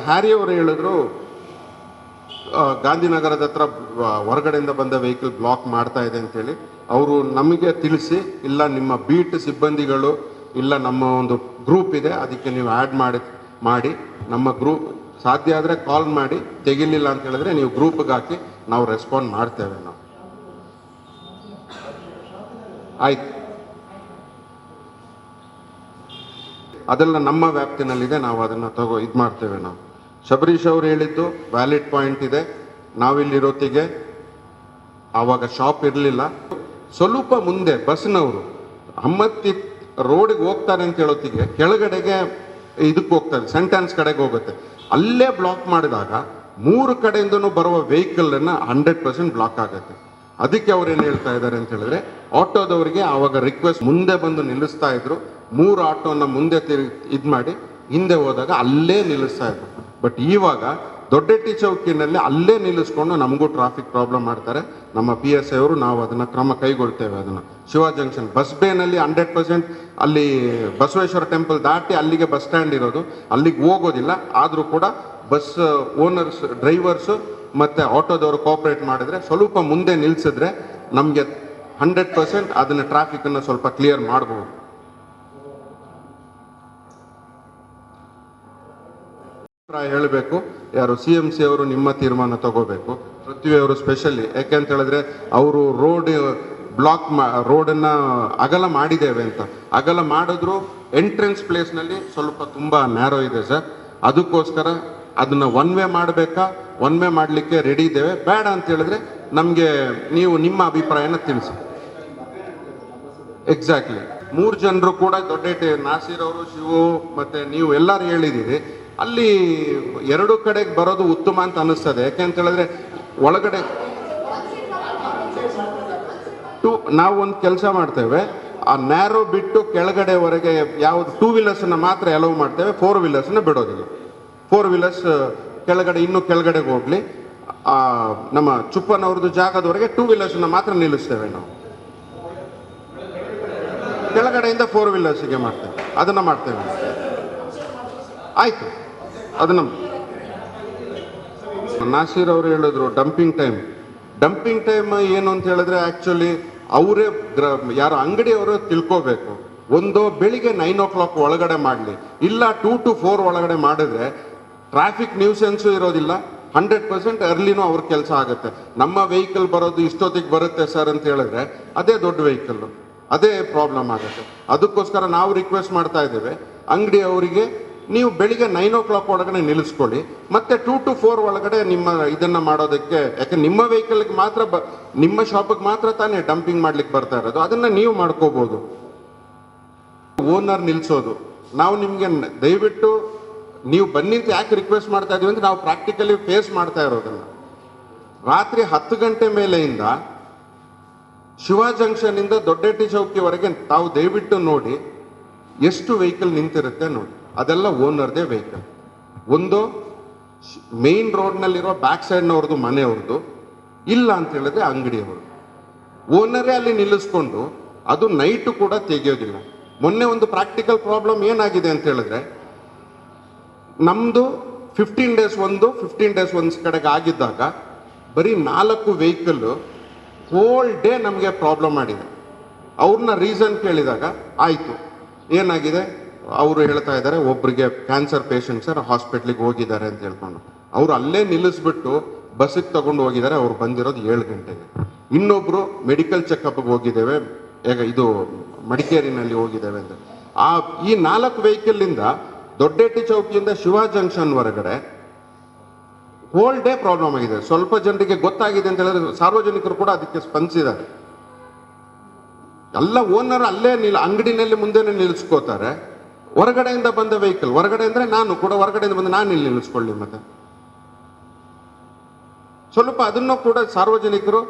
ಹ್ಯಾರಿ ಅವರು ಹೇಳಿದ್ರು ಗಾಂಧಿನಗರದ ಹತ್ರ ಹೊರಗಡೆಯಿಂದ ಬಂದ ವೆಹಿಕಲ್ ಬ್ಲಾಕ್ ಮಾಡ್ತಾ ಇದೆ ಅಂತೇಳಿ. ಅವರು ನಮಗೆ ತಿಳಿಸಿ, ಇಲ್ಲ ನಿಮ್ಮ ಬೀಟ್ ಸಿಬ್ಬಂದಿಗಳು ಇಲ್ಲ ನಮ್ಮ ಒಂದು ಗ್ರೂಪ್ ಇದೆ, ಅದಕ್ಕೆ ನೀವು ಆ್ಯಡ್ ಮಾಡಿ ನಮ್ಮ ಗ್ರೂಪ್ ಸಾಧ್ಯ ಆದರೆ ಕಾಲ್ ಮಾಡಿ, ತೆಗಿಲಿಲ್ಲ ಅಂತ ಹೇಳಿದ್ರೆ ನೀವು ಗ್ರೂಪ್ಗೆ ಹಾಕಿ ನಾವು ರೆಸ್ಪಾಂಡ್ ಮಾಡ್ತೇವೆ. ನಾವು ಆಯ್ತು, ಅದೆಲ್ಲ ನಮ್ಮ ವ್ಯಾಪ್ತಿನಲ್ಲಿದೆ, ನಾವು ಅದನ್ನು ಇದು ಮಾಡ್ತೇವೆ. ನಾವು ಶಬರೀಶ್ ಅವರು ಹೇಳಿದ್ದು ವ್ಯಾಲಿಡ್ ಪಾಯಿಂಟ್ ಇದೆ. ನಾವಿಲ್ಲಿರೋತ್ತಿಗೆ ಆವಾಗ ಶಾಪ್ ಇರಲಿಲ್ಲ. ಸ್ವಲ್ಪ ಮುಂದೆ ಬಸ್ನವರು ಹಮ್ಮತ್ತಿ ರೋಡಿಗೆ ಹೋಗ್ತಾರೆ ಅಂತ ಹೇಳೋತ್ತಿಗೆ ಕೆಳಗಡೆಗೆ ಇದಕ್ಕೆ ಹೋಗ್ತಾರೆ, ಸೆಂಟೆನ್ಸ್ ಕಡೆಗೆ ಹೋಗುತ್ತೆ. ಅಲ್ಲೇ ಬ್ಲಾಕ್ ಮಾಡಿದಾಗ 3 ಕಡೆಯಿಂದನೂ ಬರುವ ವೆಹಿಕಲನ್ನು 100% ಬ್ಲಾಕ್ ಆಗುತ್ತೆ. ಅದಕ್ಕೆ ಅವ್ರು ಏನು ಹೇಳ್ತಾ ಇದ್ದಾರೆ ಅಂತ ಹೇಳಿದ್ರೆ, ಆಟೋದವರಿಗೆ ಆವಾಗ ರಿಕ್ವೆಸ್ಟ್ ಮುಂದೆ ಬಂದು ನಿಲ್ಲಿಸ್ತಾ ಇದ್ರು. 3 ಆಟೋನ ಮುಂದೆ ಇದು ಮಾಡಿ ಹಿಂದೆ ಹೋದಾಗ ಅಲ್ಲೇ ನಿಲ್ಲಿಸ್ತಾ ಇದ್ರು. ಬಟ್ ಇವಾಗ ದೊಡ್ಡೆಟ್ಟಿ ಚೌಕಿನಲ್ಲಿ ಅಲ್ಲೇ ನಿಲ್ಲಿಸ್ಕೊಂಡು ನಮಗೂ ಟ್ರಾಫಿಕ್ ಪ್ರಾಬ್ಲಮ್ ಮಾಡ್ತಾರೆ. ನಮ್ಮ PSI ಅವರು ನಾವು ಅದನ್ನು ಕ್ರಮ ಕೈಗೊಳ್ತೇವೆ. ಅದನ್ನು ಶಿವ ಜಂಕ್ಷನ್ ಬಸ್ ಬೇನಲ್ಲಿ 100% ಅಲ್ಲಿ ಬಸವೇಶ್ವರ ಟೆಂಪಲ್ ದಾಟಿ ಅಲ್ಲಿಗೆ ಬಸ್ ಸ್ಟ್ಯಾಂಡ್ ಇರೋದು, ಅಲ್ಲಿಗೆ ಹೋಗೋದಿಲ್ಲ. ಆದರೂ ಕೂಡ ಬಸ್ ಓನರ್ಸ್ ಡ್ರೈವರ್ಸು ಮತ್ತು ಆಟೋದವರು ಕೋಆಪ್ರೇಟ್ ಮಾಡಿದ್ರೆ ಸ್ವಲ್ಪ ಮುಂದೆ ನಿಲ್ಲಿಸಿದ್ರೆ ನಮಗೆ 100% ಅದನ್ನ ಟ್ರಾಫಿಕನ್ನು ಸ್ವಲ್ಪ ಕ್ಲಿಯರ್ ಮಾಡಬಹುದು. ಹೇಳಬೇಕು, ಯಾರು CMC ಅವರು ನಿಮ್ಮ ತೀರ್ಮಾನ ತಗೋಬೇಕು, ಪೃಥ್ವಿ ಅವರು ಸ್ಪೆಷಲಿ. ಯಾಕೆಂತ ಹೇಳಿದ್ರೆ ಅವರು ರೋಡನ್ನ ಅಗಲ ಮಾಡಿದ್ದೇವೆ ಅಂತ. ಅಗಲ ಮಾಡಿದ್ರು ಎಂಟ್ರೆನ್ಸ್ ಪ್ಲೇಸ್ನಲ್ಲಿ ಸ್ವಲ್ಪ ತುಂಬ ನ್ಯಾರೋ ಇದೆ ಸರ್. ಅದಕ್ಕೋಸ್ಕರ ಅದನ್ನ ಒನ್ ವೇ ಮಾಡಬೇಕಾ, ಒನ್ ವೇ ಮಾಡಲಿಕ್ಕೆ ರೆಡಿ ಇದ್ದೇವೆ. ಬೇಡ ಅಂತ ಹೇಳಿದ್ರೆ ನಮಗೆ ನೀವು ನಿಮ್ಮ ಅಭಿಪ್ರಾಯನ ತಿಳಿಸಿ. ಎಕ್ಸಾಕ್ಟ್ಲಿ 3 ಜನರು ಕೂಡ ದೊಡ್ಡ ನಾಸೀರ್ ಅವರು, ಶಿವು ಮತ್ತೆ ನೀವು ಎಲ್ಲರೂ ಹೇಳಿದ್ದೀರಿ. ಅಲ್ಲಿ 2 ಕಡೆಗೆ ಬರೋದು ಉತ್ತಮ ಅಂತ ಅನಿಸ್ತದೆ. ಯಾಕೆಂತ ಹೇಳಿದ್ರೆ ಒಳಗಡೆ ನಾವು ಒಂದು ಕೆಲಸ ಮಾಡ್ತೇವೆ, ಆ ನ್ಯಾರೋ ಬಿಟ್ಟು ಕೆಳಗಡೆವರೆಗೆ ಯಾವುದು 2 ವೀಲರ್ಸ್ನ ಮಾತ್ರ ಅಲೌ ಮಾಡ್ತೇವೆ, 4 ವೀಲರ್ಸ್ನ ಬಿಡೋದಿಲ್ಲ. 4 ವೀಲರ್ಸ್ ಕೆಳಗಡೆ ಇನ್ನೂ ಕೆಳಗಡೆಗೆ ಹೋಗ್ಲಿ. ನಮ್ಮ ಚುಪ್ಪನವ್ರದ್ದು ಜಾಗದವರೆಗೆ 2 ವೀಲರ್ಸ್ನ ಮಾತ್ರ ನಿಲ್ಲಿಸ್ತೇವೆ ನಾವು. ಕೆಳಗಡೆಯಿಂದ 4 ವೀಲರ್ಸ್ಗೆ ಮಾಡ್ತೇವೆ, ಅದನ್ನ ಮಾಡ್ತೇವೆ. ಆಯ್ತು, ಅದನ್ನ ನಾಸೀರ್ ಅವರು ಹೇಳಿದ್ರು ಡಂಪಿಂಗ್ ಟೈಮ್ ಏನು ಅಂತ ಹೇಳಿದ್ರೆ ಆಕ್ಚುಲಿ ಅವರೇ ಯಾರು ಅಂಗಡಿಯವರು ತಿಳ್ಕೋಬೇಕು. ಒಂದು ಬೆಳಿಗ್ಗೆ 9 o'clock ಒಳಗಡೆ ಮಾಡಲಿ, ಇಲ್ಲ 2 to 4 ಒಳಗಡೆ ಮಾಡಿದ್ರೆ ಟ್ರಾಫಿಕ್ ನ್ಯೂಸೆನ್ಸು ಇರೋದಿಲ್ಲ. 100% ಅರ್ಲಿನೂ ಅವ್ರ ಕೆಲಸ ಆಗುತ್ತೆ. ನಮ್ಮ ವೆಹಿಕಲ್ ಬರೋದು ಇಷ್ಟೊತ್ತಿಗೆ ಬರುತ್ತೆ ಸರ್ ಅಂತ ಹೇಳಿದ್ರೆ ಅದೇ ದೊಡ್ಡ ವೆಹಿಕಲ್, ಅದೇ ಪ್ರಾಬ್ಲಮ್ ಆಗುತ್ತೆ. ಅದಕ್ಕೋಸ್ಕರ ನಾವು ರಿಕ್ವೆಸ್ಟ್ ಮಾಡ್ತಾ ಇದ್ದೇವೆ ಅಂಗಡಿ ಅವರಿಗೆ, ನೀವು ಬೆಳಿಗ್ಗೆ 9 o'clock ಒಳಗಡೆ ನಿಲ್ಲಿಸ್ಕೊಳ್ಳಿ, ಮತ್ತೆ 2 to 4 ಒಳಗಡೆ ನಿಮ್ಮ ಇದನ್ನ ಮಾಡೋದಕ್ಕೆ. ಯಾಕೆ ನಿಮ್ಮ ವೆಹಿಕಲ್ಗೆ ಮಾತ್ರ ನಿಮ್ಮ ಶಾಪಿಗೆ ಮಾತ್ರ ತಾನೇ ಡಂಪಿಂಗ್ ಮಾಡ್ಲಿಕ್ಕೆ ಬರ್ತಾ ಇರೋದು, ಅದನ್ನ ನೀವು ಮಾಡ್ಕೋಬಹುದು. ಓನರ್ ನಿಲ್ಸೋದು ನಾವು ನಿಮ್ಗೆ ದಯವಿಟ್ಟು ನೀವು ಬನ್ನಿ ಅಂತ ಯಾಕೆ ರಿಕ್ವೆಸ್ಟ್ ಮಾಡ್ತಾ ಇದೀವಿ ಅಂದ್ರೆ ನಾವು ಪ್ರಾಕ್ಟಿಕಲಿ ಫೇಸ್ ಮಾಡ್ತಾ ಇರೋದನ್ನ. ರಾತ್ರಿ 10 ಗಂಟೆ ಮೇಲೆಯಿಂದ ಶಿವಾ ಜಂಕ್ಷನ್ ಇಂದ ದೊಡ್ಡೇಟಿ ಚೌಕಿವರೆಗೆ ತಾವು ದಯವಿಟ್ಟು ನೋಡಿ ಎಷ್ಟು ವೆಹಿಕಲ್ ನಿಂತಿರುತ್ತೆ ನೋಡಿ. ಅದೆಲ್ಲ ಓನರ್ದೇ ವೆಹಿಕಲ್. ಒಂದು ಮೇನ್ ರೋಡ್ನಲ್ಲಿರೋ ಬ್ಯಾಕ್ ಸೈಡ್ನವ್ರದ್ದು ಮನೆಯವ್ರದ್ದು, ಇಲ್ಲ ಅಂತ ಹೇಳಿದ್ರೆ ಅಂಗಡಿಯವರು. ಓನರೇ ಅಲ್ಲಿ ನಿಲ್ಲಿಸ್ಕೊಂಡು ಅದು ನೈಟು ಕೂಡ ತೆಗೆಯೋದಿಲ್ಲ. ಮೊನ್ನೆ ಒಂದು ಪ್ರಾಕ್ಟಿಕಲ್ ಪ್ರಾಬ್ಲಮ್ ಏನಾಗಿದೆ ಅಂತ ಹೇಳಿದ್ರೆ, ನಮ್ದು 15 days ಒಂದು ಕಡೆಗೆ ಆಗಿದ್ದಾಗ ಬರೀ 4 ವೆಹಿಕಲ್ ಹೋಲ್ ಡೇ ನಮಗೆ ಪ್ರಾಬ್ಲಮ್ ಮಾಡಿದೆ. ಅವ್ರನ್ನ ರೀಸನ್ ಕೇಳಿದಾಗ ಆಯಿತು ಏನಾಗಿದೆ, ಅವರು ಹೇಳ್ತಾ ಇದ್ದಾರೆ ಒಬ್ರಿಗೆ ಕ್ಯಾನ್ಸರ್ ಪೇಷಂಟ್ ಸರ್ ಹಾಸ್ಪಿಟ್ಲಿಗೆ ಹೋಗಿದ್ದಾರೆ ಅಂತ ಹೇಳ್ಕೊಂಡು ಅವ್ರು ಅಲ್ಲೇ ನಿಲ್ಲಿಸ್ಬಿಟ್ಟು ಬಸ್ಸಿಗೆ ತಗೊಂಡು ಹೋಗಿದ್ದಾರೆ. ಅವ್ರು ಬಂದಿರೋದು 7 ಗಂಟೆಗೆ. ಇನ್ನೊಬ್ರು ಮೆಡಿಕಲ್ ಚೆಕಪ್ಗೆ ಹೋಗಿದ್ದೇವೆ, ಇದು ಮಡಿಕೇರಿನಲ್ಲಿ ಹೋಗಿದ್ದೇವೆ ಅಂತ. ಈ 4 ವೆಹಿಕಲ್ ಇಂದ ದೊಡ್ಡೇಟಿ ಚೌಕಿಯಿಂದ ಶಿವಾ ಜಂಕ್ಷನ್ ವರೆಗಡೆ ಹೋಲ್ ಡೇ ಪ್ರಾಬ್ಲಮ್ ಆಗಿದೆ. ಸ್ವಲ್ಪ ಜನರಿಗೆ ಗೊತ್ತಾಗಿದೆ ಅಂತ ಹೇಳಿದ್ರೆ ಸಾರ್ವಜನಿಕರು ಕೂಡ ಅದಕ್ಕೆ ಸ್ಪಂದಿಸಿದ್ದಾರೆ. ಎಲ್ಲ ಓನರ್ ಅಲ್ಲೇ ಅಂಗಡಿನಲ್ಲಿ ಮುಂದೆನೆ ನಿಲ್ಲಿಸ್ಕೋತಾರೆ. ಹೊರಗಡೆಯಿಂದ ಬಂದ ವೆಹಿಕಲ್, ಹೊರಗಡೆ ಅಂದ್ರೆ ನಾನು ಕೂಡ ಹೊರಗಡೆಯಿಂದ ಬಂದು ನಾನು ಇಲ್ಲಿ ನಿಲ್ಲಿಸ್ಕೊಳ್ಳಿ. ಮತ್ತೆ ಸ್ವಲ್ಪ ಅದನ್ನು ಕೂಡ ಸಾರ್ವಜನಿಕರು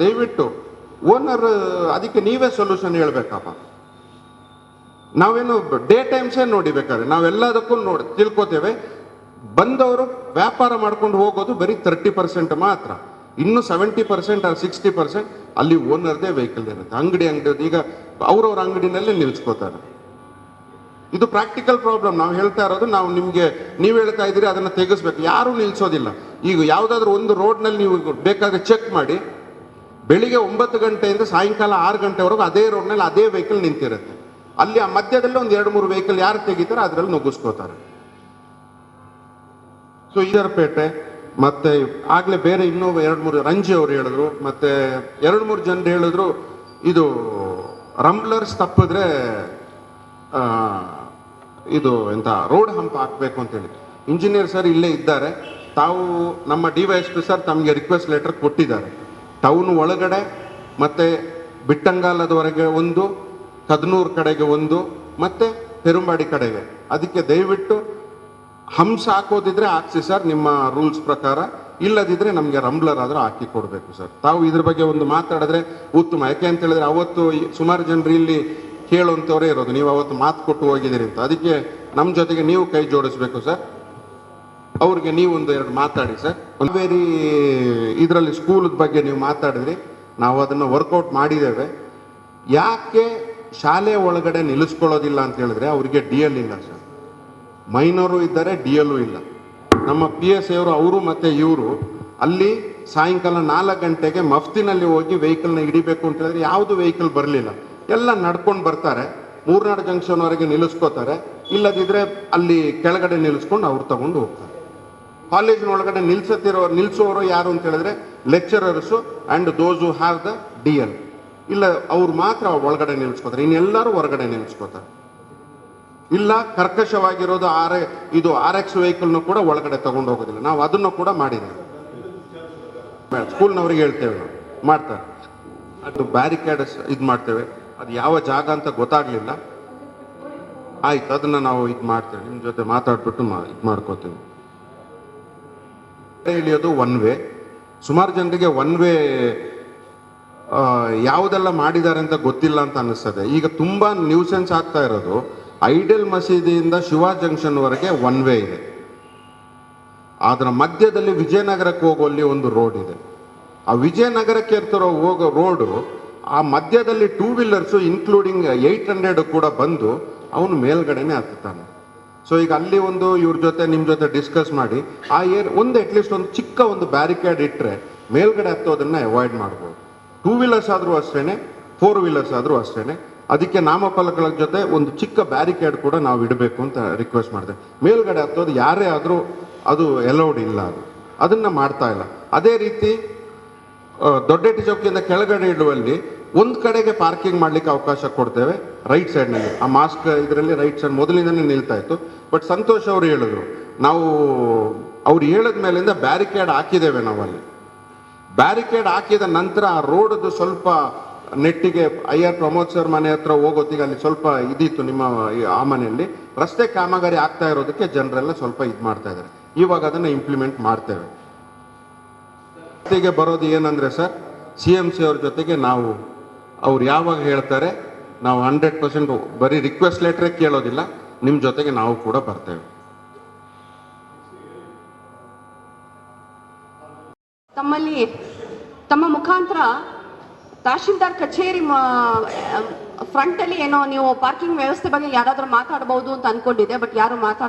ದಯವಿಟ್ಟು ಓನರ್ ಅದಕ್ಕೆ ನೀವೇ ಸೊಲ್ಯೂಷನ್ ಹೇಳ್ಬೇಕಪ್ಪ. ನಾವೇನು ಡೇ ಟೈಮ್ಸೇ ನೋಡಿ ಬೇಕಾದ್ರೆ ನಾವೆಲ್ಲದಕ್ಕೂ ತಿಳ್ಕೊತೇವೆ. ಬಂದವರು ವ್ಯಾಪಾರ ಮಾಡ್ಕೊಂಡು ಹೋಗೋದು ಬರೀ 30% ಮಾತ್ರ. ಇನ್ನು 70% or 60% ಅಲ್ಲಿ ಓನರ್ದೇ ವೆಹಿಕಲ್ ಇರುತ್ತೆ. ಅಂಗಡಿ ಈಗ ಅವ್ರವ್ರ ಅಂಗಡಿನಲ್ಲೇ ನಿಲ್ಸ್ಕೋತಾರೆ. ಇದು ಪ್ರಾಕ್ಟಿಕಲ್ ಪ್ರಾಬ್ಲಮ್. ನಾವು ಹೇಳ್ತಾ ಇರೋದು, ನಾವು ನಿಮ್ಗೆ ನೀವು ಹೇಳ್ತಾ ಇದ್ದೀರಿ ಅದನ್ನ ತೆಗೆಸ್ಬೇಕು. ಯಾರು ನಿಲ್ಸೋದಿಲ್ಲ. ಈಗ ಯಾವ್ದಾದ್ರು ಒಂದು ರೋಡ್ನಲ್ಲಿ ನೀವು ಬೇಕಾದ್ರೆ ಚೆಕ್ ಮಾಡಿ, ಬೆಳಿಗ್ಗೆ 9 ಗಂಟೆಯಿಂದ ಸಾಯಂಕಾಲ 6 ಗಂಟೆವರೆಗೂ ಅದೇ ರೋಡ್ನಲ್ಲಿ ಅದೇ ವೆಹಿಕಲ್ ನಿಂತಿರುತ್ತೆ. ಅಲ್ಲಿ ಆ ಮಧ್ಯದಲ್ಲಿ ಒಂದು 2-3 ವೆಹಿಕಲ್ ಯಾರು ತೆಗಿತಾರೆ ಅದರಲ್ಲಿ ನುಗ್ಗಿಸ್ಕೋತಾರೆ. ಸೊ ಈದರ್ಪೇಟೆ ಮತ್ತೆ ಆಗ್ಲೇ ಬೇರೆ ಇನ್ನೂ 2-3 ರಂಜಿ ಅವರು ಹೇಳಿದ್ರು, ಮತ್ತೆ 2-3 ಜನರು ಹೇಳಿದ್ರು ಇದು ರಂಬ್ಲರ್ಸ್ ತಪ್ಪಿದ್ರೆ ಇದು ಎಂತ ರೋಡ್ ಹಂಪ್ ಹಾಕ್ಬೇಕು ಅಂತೇಳಿ. ಇಂಜಿನಿಯರ್ ಸರ್ ಇಲ್ಲೇ ಇದ್ದಾರೆ. ತಾವು ನಮ್ಮ DYSP ಸರ್ ತಮಗೆ ರಿಕ್ವೆಸ್ಟ್ ಲೆಟರ್ ಕೊಟ್ಟಿದ್ದಾರೆ. ಟೌನ್ ಒಳಗಡೆ ಮತ್ತೆ ಬಿಟ್ಟಂಗಾಲದವರೆಗೆ ಒಂದು, ಕದನೂರು ಕಡೆಗೆ ಒಂದು, ಮತ್ತೆ ಪೆರುಂಬಾಡಿ ಕಡೆಗೆ. ಅದಕ್ಕೆ ದಯವಿಟ್ಟು ಹಂಸ ಹಾಕೋದಿದ್ರೆ ಹಾಕ್ಸಿ ಸರ್ ನಿಮ್ಮ ರೂಲ್ಸ್ ಪ್ರಕಾರ, ಇಲ್ಲದಿದ್ರೆ ನಮಗೆ ರಂಬ್ಲರ್ ಆದ್ರೂ ಹಾಕಿ ಕೊಡಬೇಕು ಸರ್. ತಾವು ಇದ್ರ ಬಗ್ಗೆ ಒಂದು ಮಾತಾಡಿದ್ರೆ ಉತ್ತಮ. ಯಾಕೆ ಅಂತ ಹೇಳಿದ್ರೆ ಅವತ್ತು ಸುಮಾರು ಜನರು ಇಲ್ಲಿ ಕೇಳುವಂಥವರೇ ಇರೋದು, ನೀವು ಅವತ್ತು ಮಾತು ಕೊಟ್ಟು ಹೋಗಿದ್ದೀರಿ ಅಂತ. ಅದಕ್ಕೆ ನಮ್ಮ ಜೊತೆಗೆ ನೀವು ಕೈ ಜೋಡಿಸ್ಬೇಕು ಸರ್. ಅವ್ರಿಗೆ ನೀವು 1-2 ಮಾತಾಡಿ ಸರ್. ಬೇರೆ ಇದರಲ್ಲಿ ಸ್ಕೂಲ್ ಬಗ್ಗೆ ನೀವು ಮಾತಾಡಿದ್ರಿ, ನಾವು ಅದನ್ನು ವರ್ಕೌಟ್ ಮಾಡಿದ್ದೇವೆ. ಯಾಕೆ ಶಾಲೆ ಒಳಗಡೆ ನಿಲ್ಲಿಸ್ಕೊಳ್ಳೋದಿಲ್ಲ ಅಂತ ಹೇಳಿದ್ರೆ ಅವರಿಗೆ DL ಇಲ್ಲ ಸರ್. ಮೈನರು ಇದ್ದಾರೆ, DL ಇಲ್ಲ. ನಮ್ಮ PSI ಅವರು ಮತ್ತು ಇವರು ಅಲ್ಲಿ ಸಾಯಂಕಾಲ 4 ಗಂಟೆಗೆ ಮಫ್ತಿನಲ್ಲಿ ಹೋಗಿ ವೆಹಿಕಲ್ನ ಹಿಡಿಬೇಕು ಅಂತ ಹೇಳಿದ್ರೆ ಯಾವುದು ವೆಹಿಕಲ್ ಬರಲಿಲ್ಲ. ಎಲ್ಲ ನಡ್ಕೊಂಡು ಬರ್ತಾರೆ, ಮೂರ್ನಾಡು ಜಂಕ್ಷನ್ವರೆಗೆ ನಿಲ್ಲಿಸ್ಕೋತಾರೆ, ಇಲ್ಲದಿದ್ರೆ ಅಲ್ಲಿ ಕೆಳಗಡೆ ನಿಲ್ಲಿಸ್ಕೊಂಡು ಅವ್ರು ತಗೊಂಡು ಹೋಗ್ತಾರೆ. ಕಾಲೇಜಿನ ಒಳಗಡೆ ನಿಲ್ಲಿಸೋರು ಯಾರು ಅಂತ ಹೇಳಿದ್ರೆ ಲೆಕ್ಚರರ್ಸು ಆ್ಯಂಡ್ ದೋಸ್ ಹು ಹ್ಯಾವ್ ದ DL. ಇಲ್ಲ ಅವ್ರು ಮಾತ್ರ ಒಳಗಡೆ ನಿಲ್ಲಿಸ್ಕೋತಾರೆ, ಇನ್ನೆಲ್ಲರೂ ಹೊರಗಡೆ ನಿಲ್ಲಿಸ್ಕೋತಾರೆ. ಇಲ್ಲ ಕರ್ಕಶವಾಗಿರೋದು ಇದು RX ವೆಹಿಕಲ್ನು ಕೂಡ ಒಳಗಡೆ ತಗೊಂಡು ಹೋಗೋದಿಲ್ಲ. ನಾವು ಅದನ್ನು ಕೂಡ ಮಾಡಿದ್ದೇವೆ, ಸ್ಕೂಲ್ನವ್ರಿಗೆ ಹೇಳ್ತೇವೆ, ನಾವು ಮಾಡ್ತಾರೆ. ಅದು ಬ್ಯಾರಿಕೇಡ್ ಇದು ಮಾಡ್ತೇವೆ, ಅದು ಯಾವ ಜಾಗ ಅಂತ ಗೊತ್ತಾಗ್ಲಿಲ್ಲ, ಆಯ್ತು ಅದನ್ನ ನಾವು ಇದು ಮಾಡ್ತೇವೆ, ನಿಮ್ಮ ಜೊತೆ ಮಾತಾಡ್ಬಿಟ್ಟು ಇದು ಮಾಡ್ಕೋತೇವೆ. ಇಳಿಯೋದು 1 ವೇ. ಸುಮಾರು ಜನರಿಗೆ 1 ವೇ ಯಾವುದೆಲ್ಲ ಮಾಡಿದ್ದಾರೆ ಅಂತ ಗೊತ್ತಿಲ್ಲ ಅಂತ ಅನಿಸ್ತದೆ. ಈಗ ತುಂಬಾ ನ್ಯೂಸೆನ್ಸ್ ಆಗ್ತಾ ಇರೋದು ಐಡಲ್ ಮಸೀದಿಯಿಂದ ಶಿವಾ ಜಂಕ್ಷನ್ವರೆಗೆ 1 ವೇ ಇದೆ. ಅದರ ಮಧ್ಯದಲ್ಲಿ ವಿಜಯನಗರಕ್ಕೆ ಹೋಗುವಲ್ಲಿ ಒಂದು ರೋಡ್ ಇದೆ. ಆ ವಿಜಯನಗರಕ್ಕೆ ಹೋಗೋ ರೋಡು ಆ ಮಧ್ಯದಲ್ಲಿ 2 ವೀಲರ್ಸು ಇನ್ಕ್ಲೂಡಿಂಗ್ 800 ಕೂಡ ಬಂದು ಅವನು ಮೇಲ್ಗಡೆನೆ ಹತ್ತುತ್ತಾನೆ. ಸೊ ಈಗ ಅಲ್ಲಿ ಒಂದು ಇವ್ರ ಜೊತೆ ನಿಮ್ಮ ಜೊತೆ ಡಿಸ್ಕಸ್ ಮಾಡಿ ಆ ಅಟ್ಲೀಸ್ಟ್ ಒಂದು ಚಿಕ್ಕ ಒಂದು ಬ್ಯಾರಿಕೇಡ್ ಇಟ್ಟರೆ ಮೇಲ್ಗಡೆ ಹತ್ತೋದನ್ನ ಅವಾಯ್ಡ್ ಮಾಡ್ಬೋದು. 2 ವೀಲರ್ಸ್ ಆದರೂ ಅಷ್ಟೇನೆ, 4 ವೀಲರ್ಸ್ ಆದರೂ ಅಷ್ಟೇನೆ. ಅದಕ್ಕೆ ನಾಮಫಲಕಗಳ ಜೊತೆ ಒಂದು ಚಿಕ್ಕ ಬ್ಯಾರಿಕೇಡ್ ಕೂಡ ನಾವು ಇಡಬೇಕು ಅಂತ ರಿಕ್ವೆಸ್ಟ್ ಮಾಡಿದೆ. ಮೇಲ್ಗಡೆ ಹತ್ತೋದು ಯಾರೇ ಆದರೂ ಅದು ಅಲೌಡ್ ಇಲ್ಲ, ಅದನ್ನ ಮಾಡ್ತಾ ಇಲ್ಲ. ಅದೇ ರೀತಿ ದೊಡ್ಡೇಟಿ ಚೌಕಿಯಿಂದ ಕೆಳಗಡೆ ಇಡುವಲ್ಲಿ ಒಂದು ಕಡೆಗೆ ಪಾರ್ಕಿಂಗ್ ಮಾಡ್ಲಿಕ್ಕೆ ಅವಕಾಶ ಕೊಡ್ತೇವೆ, ರೈಟ್ ಸೈಡ್ನಲ್ಲಿ. ಆ ಮಾಸ್ಕ್ ಇದರಲ್ಲಿ ರೈಟ್ ಸೈಡ್ ಮೊದಲಿಂದನೇ ನಿಲ್ತಾ ಇತ್ತು. ಬಟ್ ಸಂತೋಷ್ ಅವರು ಹೇಳಿದ್ರು, ನಾವು ಅವ್ರು ಹೇಳಿದ ಮೇಲಿಂದ ಬ್ಯಾರಿಕೇಡ್ ಹಾಕಿದ್ದೇವೆ. ನಾವಲ್ಲಿ ಬ್ಯಾರಿಕೇಡ್ ಹಾಕಿದ ನಂತರ ಆ ರೋಡದು ಸ್ವಲ್ಪ ನೆಟ್ಟಿಗೆ IR ಪ್ರಮೋದ್ ಸರ್ ಮನೆ ಹತ್ರ ಹೋಗೋತ್ತಿಗೆ ಅಲ್ಲಿ ಸ್ವಲ್ಪ ಇದಿತ್ತು, ನಿಮ್ಮ ಆ ಮನೆಯಲ್ಲಿ ರಸ್ತೆ ಕಾಮಗಾರಿ ಆಗ್ತಾ ಇರೋದಕ್ಕೆ ಜನರೆಲ್ಲ ಸ್ವಲ್ಪ ಇದು ಮಾಡ್ತಾ ಇದ್ದಾರೆ. ಇವಾಗ ಅದನ್ನು ಇಂಪ್ಲಿಮೆಂಟ್ ಮಾಡ್ತೇವೆ. ಜೊತೆಗೆ ಬರೋದು ಏನಂದ್ರೆ ಸರ್, CMC ಅವ್ರ ಜೊತೆಗೆ ನಾವು ಅವ್ರು ಯಾವಾಗ ಹೇಳ್ತಾರೆ ನಾವು 100% ಬರೀ ರಿಕ್ವೆಸ್ಟ್ ಲೆಟ್ರೇ ಕೇಳೋದಿಲ್ಲ, ನಿಮ್ಮ ಜೊತೆಗೆ ನಾವು ಕೂಡ ಬರ್ತೇವೆ. ತಮ್ಮ ಮುಖಾಂತರ ತಹಶೀಲ್ದಾರ್ ಕಚೇರಿ ಫ್ರಂಟ್ ಅಲ್ಲಿ ಏನೋ ನೀವು ಪಾರ್ಕಿಂಗ್ ವ್ಯವಸ್ಥೆ ಬಗ್ಗೆ ಯಾರಾದ್ರೂ ಮಾತಾಡಬಹುದು ಅಂತ ಅನ್ಕೊಂಡಿದ್ದೆ, ಬಟ್ ಯಾರು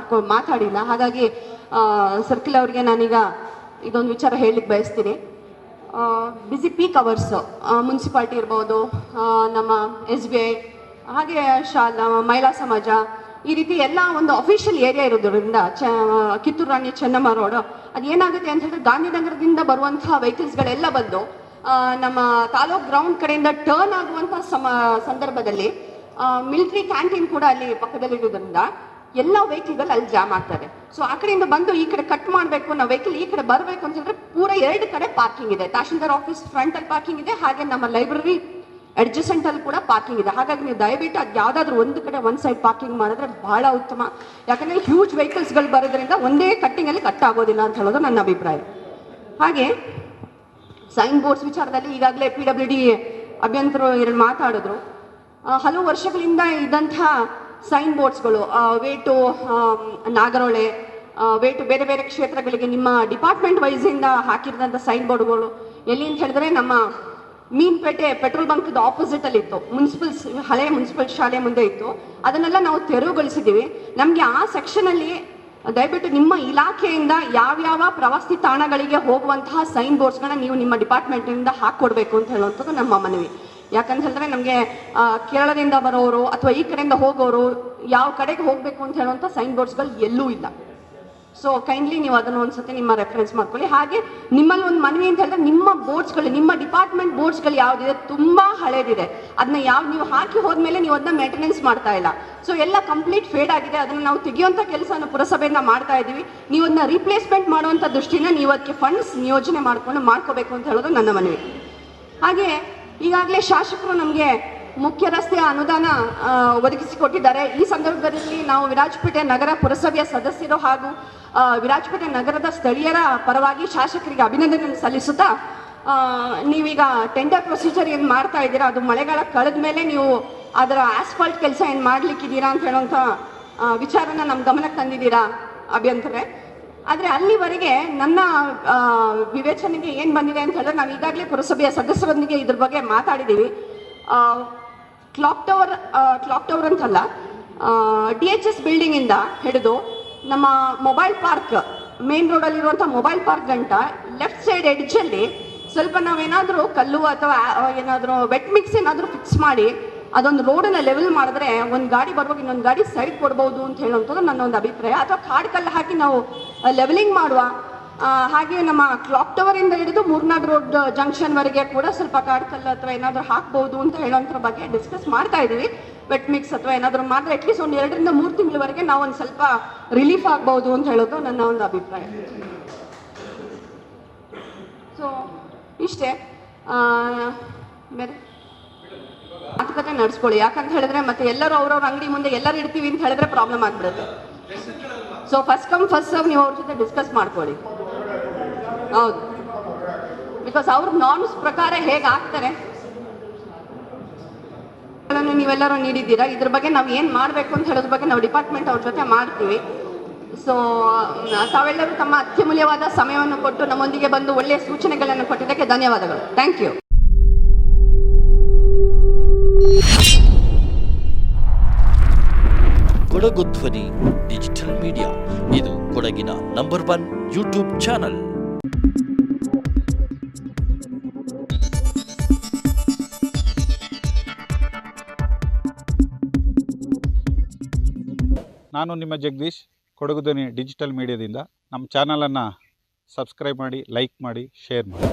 ಮಾತಾಡಿಲ್ಲ. ಹಾಗಾಗಿ ಸರ್ಕಿಲ್ ಅವರಿಗೆ ನಾನೀಗ ಇದೊಂದು ವಿಚಾರ ಹೇಳಲಿಕ್ಕೆ ಬಯಸ್ತೀನಿ. ಬಿಸಿ ಪೀಕ್ ಅವರ್ಸ್ ಮುನ್ಸಿಪಾಲ್ಟಿ ಇರ್ಬೋದು, ನಮ್ಮ SBI, ಹಾಗೆ ಮಹಿಳಾ ಸಮಾಜ, ಈ ರೀತಿ ಎಲ್ಲ ಒಂದು ಅಫಿಷಿಯಲ್ ಏರಿಯಾ ಇರೋದ್ರಿಂದ ಕಿತ್ತೂರು ರಾಣಿ ಚೆನ್ನಮ್ಮ ರೋಡ್ ಅದೇನಾಗುತ್ತೆ ಅಂತ ಹೇಳಿದ್ರೆ ಗಾಂಧಿನಗರದಿಂದ ಬರುವಂತಹ ವೆಹಿಕಲ್ಸ್ಗಳೆಲ್ಲ ಬಂದು ನಮ್ಮ ತಾಲೂಕ್ ಗ್ರೌಂಡ್ ಕಡೆಯಿಂದ ಟರ್ನ್ ಆಗುವಂತಹ ಸಂದರ್ಭದಲ್ಲಿ ಮಿಲಿಟರಿ ಕ್ಯಾಂಟೀನ್ ಕೂಡ ಅಲ್ಲಿ ಪಕ್ಕದಲ್ಲಿರೋದ್ರಿಂದ ಎಲ್ಲ ವೆಹಿಕಲ್ಗಳು ಅಲ್ಲಿ ಜಾಮ್ ಆಗ್ತದೆ. ಸೊ ಆ ಕಡೆಯಿಂದ ಬಂದು ಈ ಕಡೆ ಕಟ್ ಮಾಡಬೇಕು, ನಾವು ವೆಹಿಕಲ್ ಈ ಕಡೆ ಬರಬೇಕು ಅಂತ ಹೇಳಿದ್ರೆ ಪೂರ 2 ಕಡೆ ಪಾರ್ಕಿಂಗ್ ಇದೆ. ತಹಶೀಲ್ದಾರ್ ಆಫೀಸ್ ಫ್ರಂಟ್ ಅಲ್ಲಿ ಪಾರ್ಕಿಂಗ್ ಇದೆ, ಹಾಗೆ ನಮ್ಮ ಲೈಬ್ರರಿ ಅಡ್ಜಸೆಂಟ್ ಅಲ್ಲಿ ಕೂಡ ಪಾರ್ಕಿಂಗ್ ಇದೆ. ಹಾಗಾಗಿ ನೀವು ದಯವಿಟ್ಟು ಅದು ಯಾವ್ದಾದ್ರು ಒಂದು ಕಡೆ ಒಂದು ಸೈಡ್ ಪಾರ್ಕಿಂಗ್ ಮಾಡಿದ್ರೆ ಬಹಳ ಉತ್ತಮ. ಯಾಕಂದ್ರೆ ಹ್ಯೂಜ್ ವೆಹಿಕಲ್ಸ್ಗಳು ಬರೋದ್ರಿಂದ ಒಂದೇ ಕಟ್ಟಿಂಗ್ ಅಲ್ಲಿ ಕಟ್ ಆಗೋದಿಲ್ಲ ಅಂತ ಹೇಳೋದು ನನ್ನ ಅಭಿಪ್ರಾಯ. ಹಾಗೆ ಸೈನ್ ಬೋರ್ಡ್ಸ್ ವಿಚಾರದಲ್ಲಿ ಈಗಾಗಲೇ PWD ಅಭಿಯಂತರು 2 ಮಾತಾಡಿದ್ರು. ಹಲವು ವರ್ಷಗಳಿಂದ ಇದ್ದಂತಹ ಸೈನ್ ಬೋರ್ಡ್ಸ್ಗಳು ವೇಟು ನಾಗರೋಳೆ, ವೇಟು ಬೇರೆ ಬೇರೆ ಕ್ಷೇತ್ರಗಳಿಗೆ ನಿಮ್ಮ ಡಿಪಾರ್ಟ್ಮೆಂಟ್ ವೈಸಿಂದ ಹಾಕಿರೋಂಥ ಸೈನ್ ಬೋರ್ಡ್ಗಳು ಎಲ್ಲಿ ಅಂತ ಹೇಳಿದ್ರೆ ನಮ್ಮ ಮೀನ್ಪೇಟೆ ಪೆಟ್ರೋಲ್ ಬಂಕ್ದ ಆಪೋಸಿಟ್ ಅಲ್ಲಿ ಇತ್ತು, ಹಳೆ ಮುನ್ಸಿಪಲ್ ಶಾಲೆ ಮುಂದೆ ಇತ್ತು. ಅದನ್ನೆಲ್ಲ ನಾವು ತೆರವುಗೊಳಿಸಿದ್ದೀವಿ. ನಮಗೆ ಆ ಸೆಕ್ಷನ್ ಅಲ್ಲಿ ದಯವಿಟ್ಟು ನಿಮ್ಮ ಇಲಾಖೆಯಿಂದ ಯಾವ್ಯಾವ ಪ್ರವಾಸಿ ತಾಣಗಳಿಗೆ ಹೋಗುವಂತಹ ಸೈನ್ ಬೋರ್ಡ್ಸ್ಗಳನ್ನ ನೀವು ನಿಮ್ಮ ಡಿಪಾರ್ಟ್ಮೆಂಟಿಂದ ಹಾಕೊಡ್ಬೇಕು ಅಂತ ಹೇಳುವಂಥದ್ದು ನಮ್ಮ ಮನವಿ. ಯಾಕಂತ ಹೇಳಿದ್ರೆ ನಮಗೆ ಕೇರಳದಿಂದ ಬರೋರು ಅಥವಾ ಈ ಕಡೆಯಿಂದ ಹೋಗೋರು ಯಾವ ಕಡೆಗೆ ಹೋಗಬೇಕು ಅಂತ ಹೇಳುವಂಥ ಸೈನ್ ಬೋರ್ಡ್ಸ್ಗಳು ಎಲ್ಲೂ ಇಲ್ಲ. ಸೊ ಕೈಂಡ್ಲಿ ನೀವು ಅದನ್ನು ಒಂದ್ಸತಿ ನಿಮ್ಮ ರೆಫರೆನ್ಸ್ ಮಾಡ್ಕೊಳ್ಳಿ. ಹಾಗೆ ನಿಮ್ಮಲ್ಲಿ ಒಂದು ಮನವಿ ಅಂತ ಹೇಳಿದ್ರೆ ನಿಮ್ಮ ಬೋರ್ಡ್ಸ್ಗಳು, ನಿಮ್ಮ ಡಿಪಾರ್ಟ್ಮೆಂಟ್ ಬೋರ್ಡ್ಸ್ಗಳು ಯಾವುದಿದೆ ತುಂಬಾ ಹಳೇದಿದೆ, ಅದನ್ನ ನೀವು ಹಾಕಿ ಹೋದ್ಮೇಲೆ ನೀವು ಅದನ್ನ ಮೇಂಟೆನೆನ್ಸ್ ಮಾಡ್ತಾ ಇಲ್ಲ. ಸೊ ಎಲ್ಲ ಕಂಪ್ಲೀಟ್ ಫೇಡ್ ಆಗಿದೆ. ಅದನ್ನ ನಾವು ತೆಗೆಯುವಂಥ ಕೆಲಸನ ಪುರಸಭೆಯಿಂದ ಮಾಡ್ತಾ ಇದ್ದೀವಿ. ನೀವು ಅದನ್ನ ರೀಪ್ಲೇಸ್ಮೆಂಟ್ ಮಾಡುವಂಥ ದೃಷ್ಟಿನ ನೀವು ಅದಕ್ಕೆ ಫಂಡ್ಸ್ ನಿಯೋಜನೆ ಮಾಡ್ಕೋಬೇಕು ಅಂತ ಹೇಳೋದು ನನ್ನ ಮನವಿ. ಹಾಗೆ ಈಗಾಗಲೇ ಶಾಸಕರು ನಮಗೆ ಮುಖ್ಯ ರಸ್ತೆಯ ಅನುದಾನ ಒದಗಿಸಿಕೊಟ್ಟಿದ್ದಾರೆ. ಈ ಸಂದರ್ಭದಲ್ಲಿ ನಾವು ವಿರಾಜಪೇಟೆ ನಗರ ಪುರಸಭೆಯ ಸದಸ್ಯರು ಹಾಗೂ ವಿರಾಜಪೇಟೆ ನಗರದ ಸ್ಥಳೀಯರ ಪರವಾಗಿ ಶಾಸಕರಿಗೆ ಅಭಿನಂದನೆ ಸಲ್ಲಿಸುತ್ತಾ, ನೀವೀಗ ಟೆಂಡರ್ ಪ್ರೊಸೀಜರ್ ಏನು ಮಾಡ್ತಾ ಇದ್ದೀರಾ ಅದು ಮಳೆಗಾಲ ಕಳೆದ ಮೇಲೆ ನೀವು ಅದರ ಆಸ್ಫಾಲ್ಟ್ ಕೆಲಸ ಏನು ಮಾಡ್ಲಿಕ್ಕಿದ್ದೀರಾ ಅಂತ ಹೇಳುವಂಥ ವಿಚಾರನ ನಮ್ಮ ಗಮನಕ್ಕೆ ತಂದಿದ್ದೀರಾ ಅಭಿಯಂತರೇ. ಆದರೆ ಅಲ್ಲಿವರೆಗೆ ನನ್ನ ವಿವೇಚನೆಗೆ ಏನು ಬಂದಿದೆ ಅಂತ ಹೇಳಿದ್ರೆ, ನಾವು ಈಗಾಗಲೇ ಪುರಸಭೆಯ ಸದಸ್ಯರೊಂದಿಗೆ ಇದ್ರ ಬಗ್ಗೆ ಮಾತಾಡಿದ್ದೀವಿ. ಕ್ಲಾಕ್ ಟವರ್ ಅಂತಲ್ಲ, DHS ಬಿಲ್ಡಿಂಗಿಂದ ಹಿಡಿದು ನಮ್ಮ ಮೊಬೈಲ್ ಪಾರ್ಕ್ ಮೇನ್ ರೋಡಲ್ಲಿರುವಂಥ ಮೊಬೈಲ್ ಪಾರ್ಕ್ ಗಂಟ ಲೆಫ್ಟ್ ಸೈಡ್ ಎಡ್ಜಲ್ಲಿ ಸ್ವಲ್ಪ ನಾವೇನಾದರೂ ಕಲ್ಲು ಅಥವಾ ಏನಾದರೂ ವೆಟ್ ಮಿಕ್ಸ್ ಏನಾದರೂ ಫಿಕ್ಸ್ ಮಾಡಿ ಅದೊಂದು ರೋಡನ್ನ ಲೆವೆಲ್ ಮಾಡಿದ್ರೆ ಒಂದು ಗಾಡಿ ಬರುವಾಗ ಇನ್ನೊಂದು ಗಾಡಿ ಸೈಡ್ ಕೊಡ್ಬೋದು ಅಂತ ಹೇಳುವಂಥದ್ದು ನನ್ನ ಒಂದು ಅಭಿಪ್ರಾಯ. ಅಥವಾ ಕಾಡು ಕಲ್ಲು ಹಾಕಿ ನಾವು ಲೆವೆಲಿಂಗ್ ಮಾಡುವ. ಹಾಗೆ ನಮ್ಮ ಕ್ಲಾಕ್ ಟವರಿಂದ ಹಿಡಿದು ಮೂರ್ನಾಡ್ ರೋಡ್ ಜಂಕ್ಷನ್ವರೆಗೆ ಕೂಡ ಸ್ವಲ್ಪ ಕಾಡು ಕಲ್ಲು ಅಥವಾ ಏನಾದರೂ ಹಾಕ್ಬೋದು ಅಂತ ಹೇಳೋಂಥರ ಬಗ್ಗೆ ಡಿಸ್ಕಸ್ ಮಾಡ್ತಾ ಇದ್ದೀವಿ. ವೆಟ್ ಮಿಕ್ಸ್ ಅಥವಾ ಏನಾದರೂ ಮಾಡಿದ್ರೆ ಅಟ್ಲೀಸ್ಟ್ ಒಂದು 2 ರಿಂದ 3 ತಿಂಗಳವರೆಗೆ ನಾವು ಒಂದು ಸ್ವಲ್ಪ ರಿಲೀಫ್ ಆಗ್ಬೋದು ಅಂತ ಹೇಳೋದು ನನ್ನ ಒಂದು ಅಭಿಪ್ರಾಯ. ಸೊ ಇಷ್ಟೇ. ಬೇರೆ ಮಾತುಕತೆ ನಡೆಸ್ಕೊಳ್ಳಿ. ಯಾಕಂತ ಹೇಳಿದ್ರೆ ಮತ್ತೆ ಎಲ್ಲರೂ ಅವ್ರವ್ರ ಅಂಗಡಿ ಮುಂದೆ ಎಲ್ಲರೂ ಇಡ್ತೀವಿ ಅಂತ ಹೇಳಿದ್ರೆ ಪ್ರಾಬ್ಲಮ್ ಆಗ್ಬಿಡುತ್ತೆ. So first come first serve ನೀವು ಅವ್ರ ಜೊತೆ ಡಿಸ್ಕಸ್ ಮಾಡ್ಕೊಳ್ಳಿ. ಹೌದು, ಬಿಕಾಸ್ ಅವ್ರ ನಾರ್ಮ್ಸ್ ಪ್ರಕಾರ ಹೇಗೆ ಆಗ್ತಾರೆ ನೀವೆಲ್ಲರೂ ನೀಡಿದ್ದೀರಾ. ಇದ್ರ ಬಗ್ಗೆ ನಾವು ಏನು ಮಾಡಬೇಕು ಅಂತ ಹೇಳೋದ್ರ ಬಗ್ಗೆ ನಾವು ಡಿಪಾರ್ಟ್ಮೆಂಟ್ ಅವ್ರ ಜೊತೆ ಮಾಡ್ತೀವಿ. ಸೊ ತಾವೆಲ್ಲರೂ ತಮ್ಮ ಅತ್ಯಮೂಲ್ಯವಾದ ಸಮಯವನ್ನು ಕೊಟ್ಟು ನಮ್ಮೊಂದಿಗೆ ಬಂದು ಒಳ್ಳೆಯ ಸೂಚನೆಗಳನ್ನು ಕೊಟ್ಟಿದ್ದಕ್ಕೆ ಧನ್ಯವಾದಗಳು. Thank you. ಕೊಡಗು ಧ್ವನಿ ಡಿಜಿಟಲ್ ಮೀಡಿಯಾ, ಇದು ಕೊಡಗಿನ ನಂಬರ್ 1 ಯೂಟ್ಯೂಬ್ ಚಾನಲ್. ನಾನು ನಿಮ್ಮ ಜಗದೀಶ್, ಕೊಡಗು ಧ್ವನಿ ಡಿಜಿಟಲ್ ಮೀಡಿಯಾದಿಂದ. ನಮ್ಮ ಚಾನಲನ್ನು ಸಬ್ಸ್ಕ್ರೈಬ್ ಮಾಡಿ, ಲೈಕ್ ಮಾಡಿ, ಶೇರ್ ಮಾಡಿ.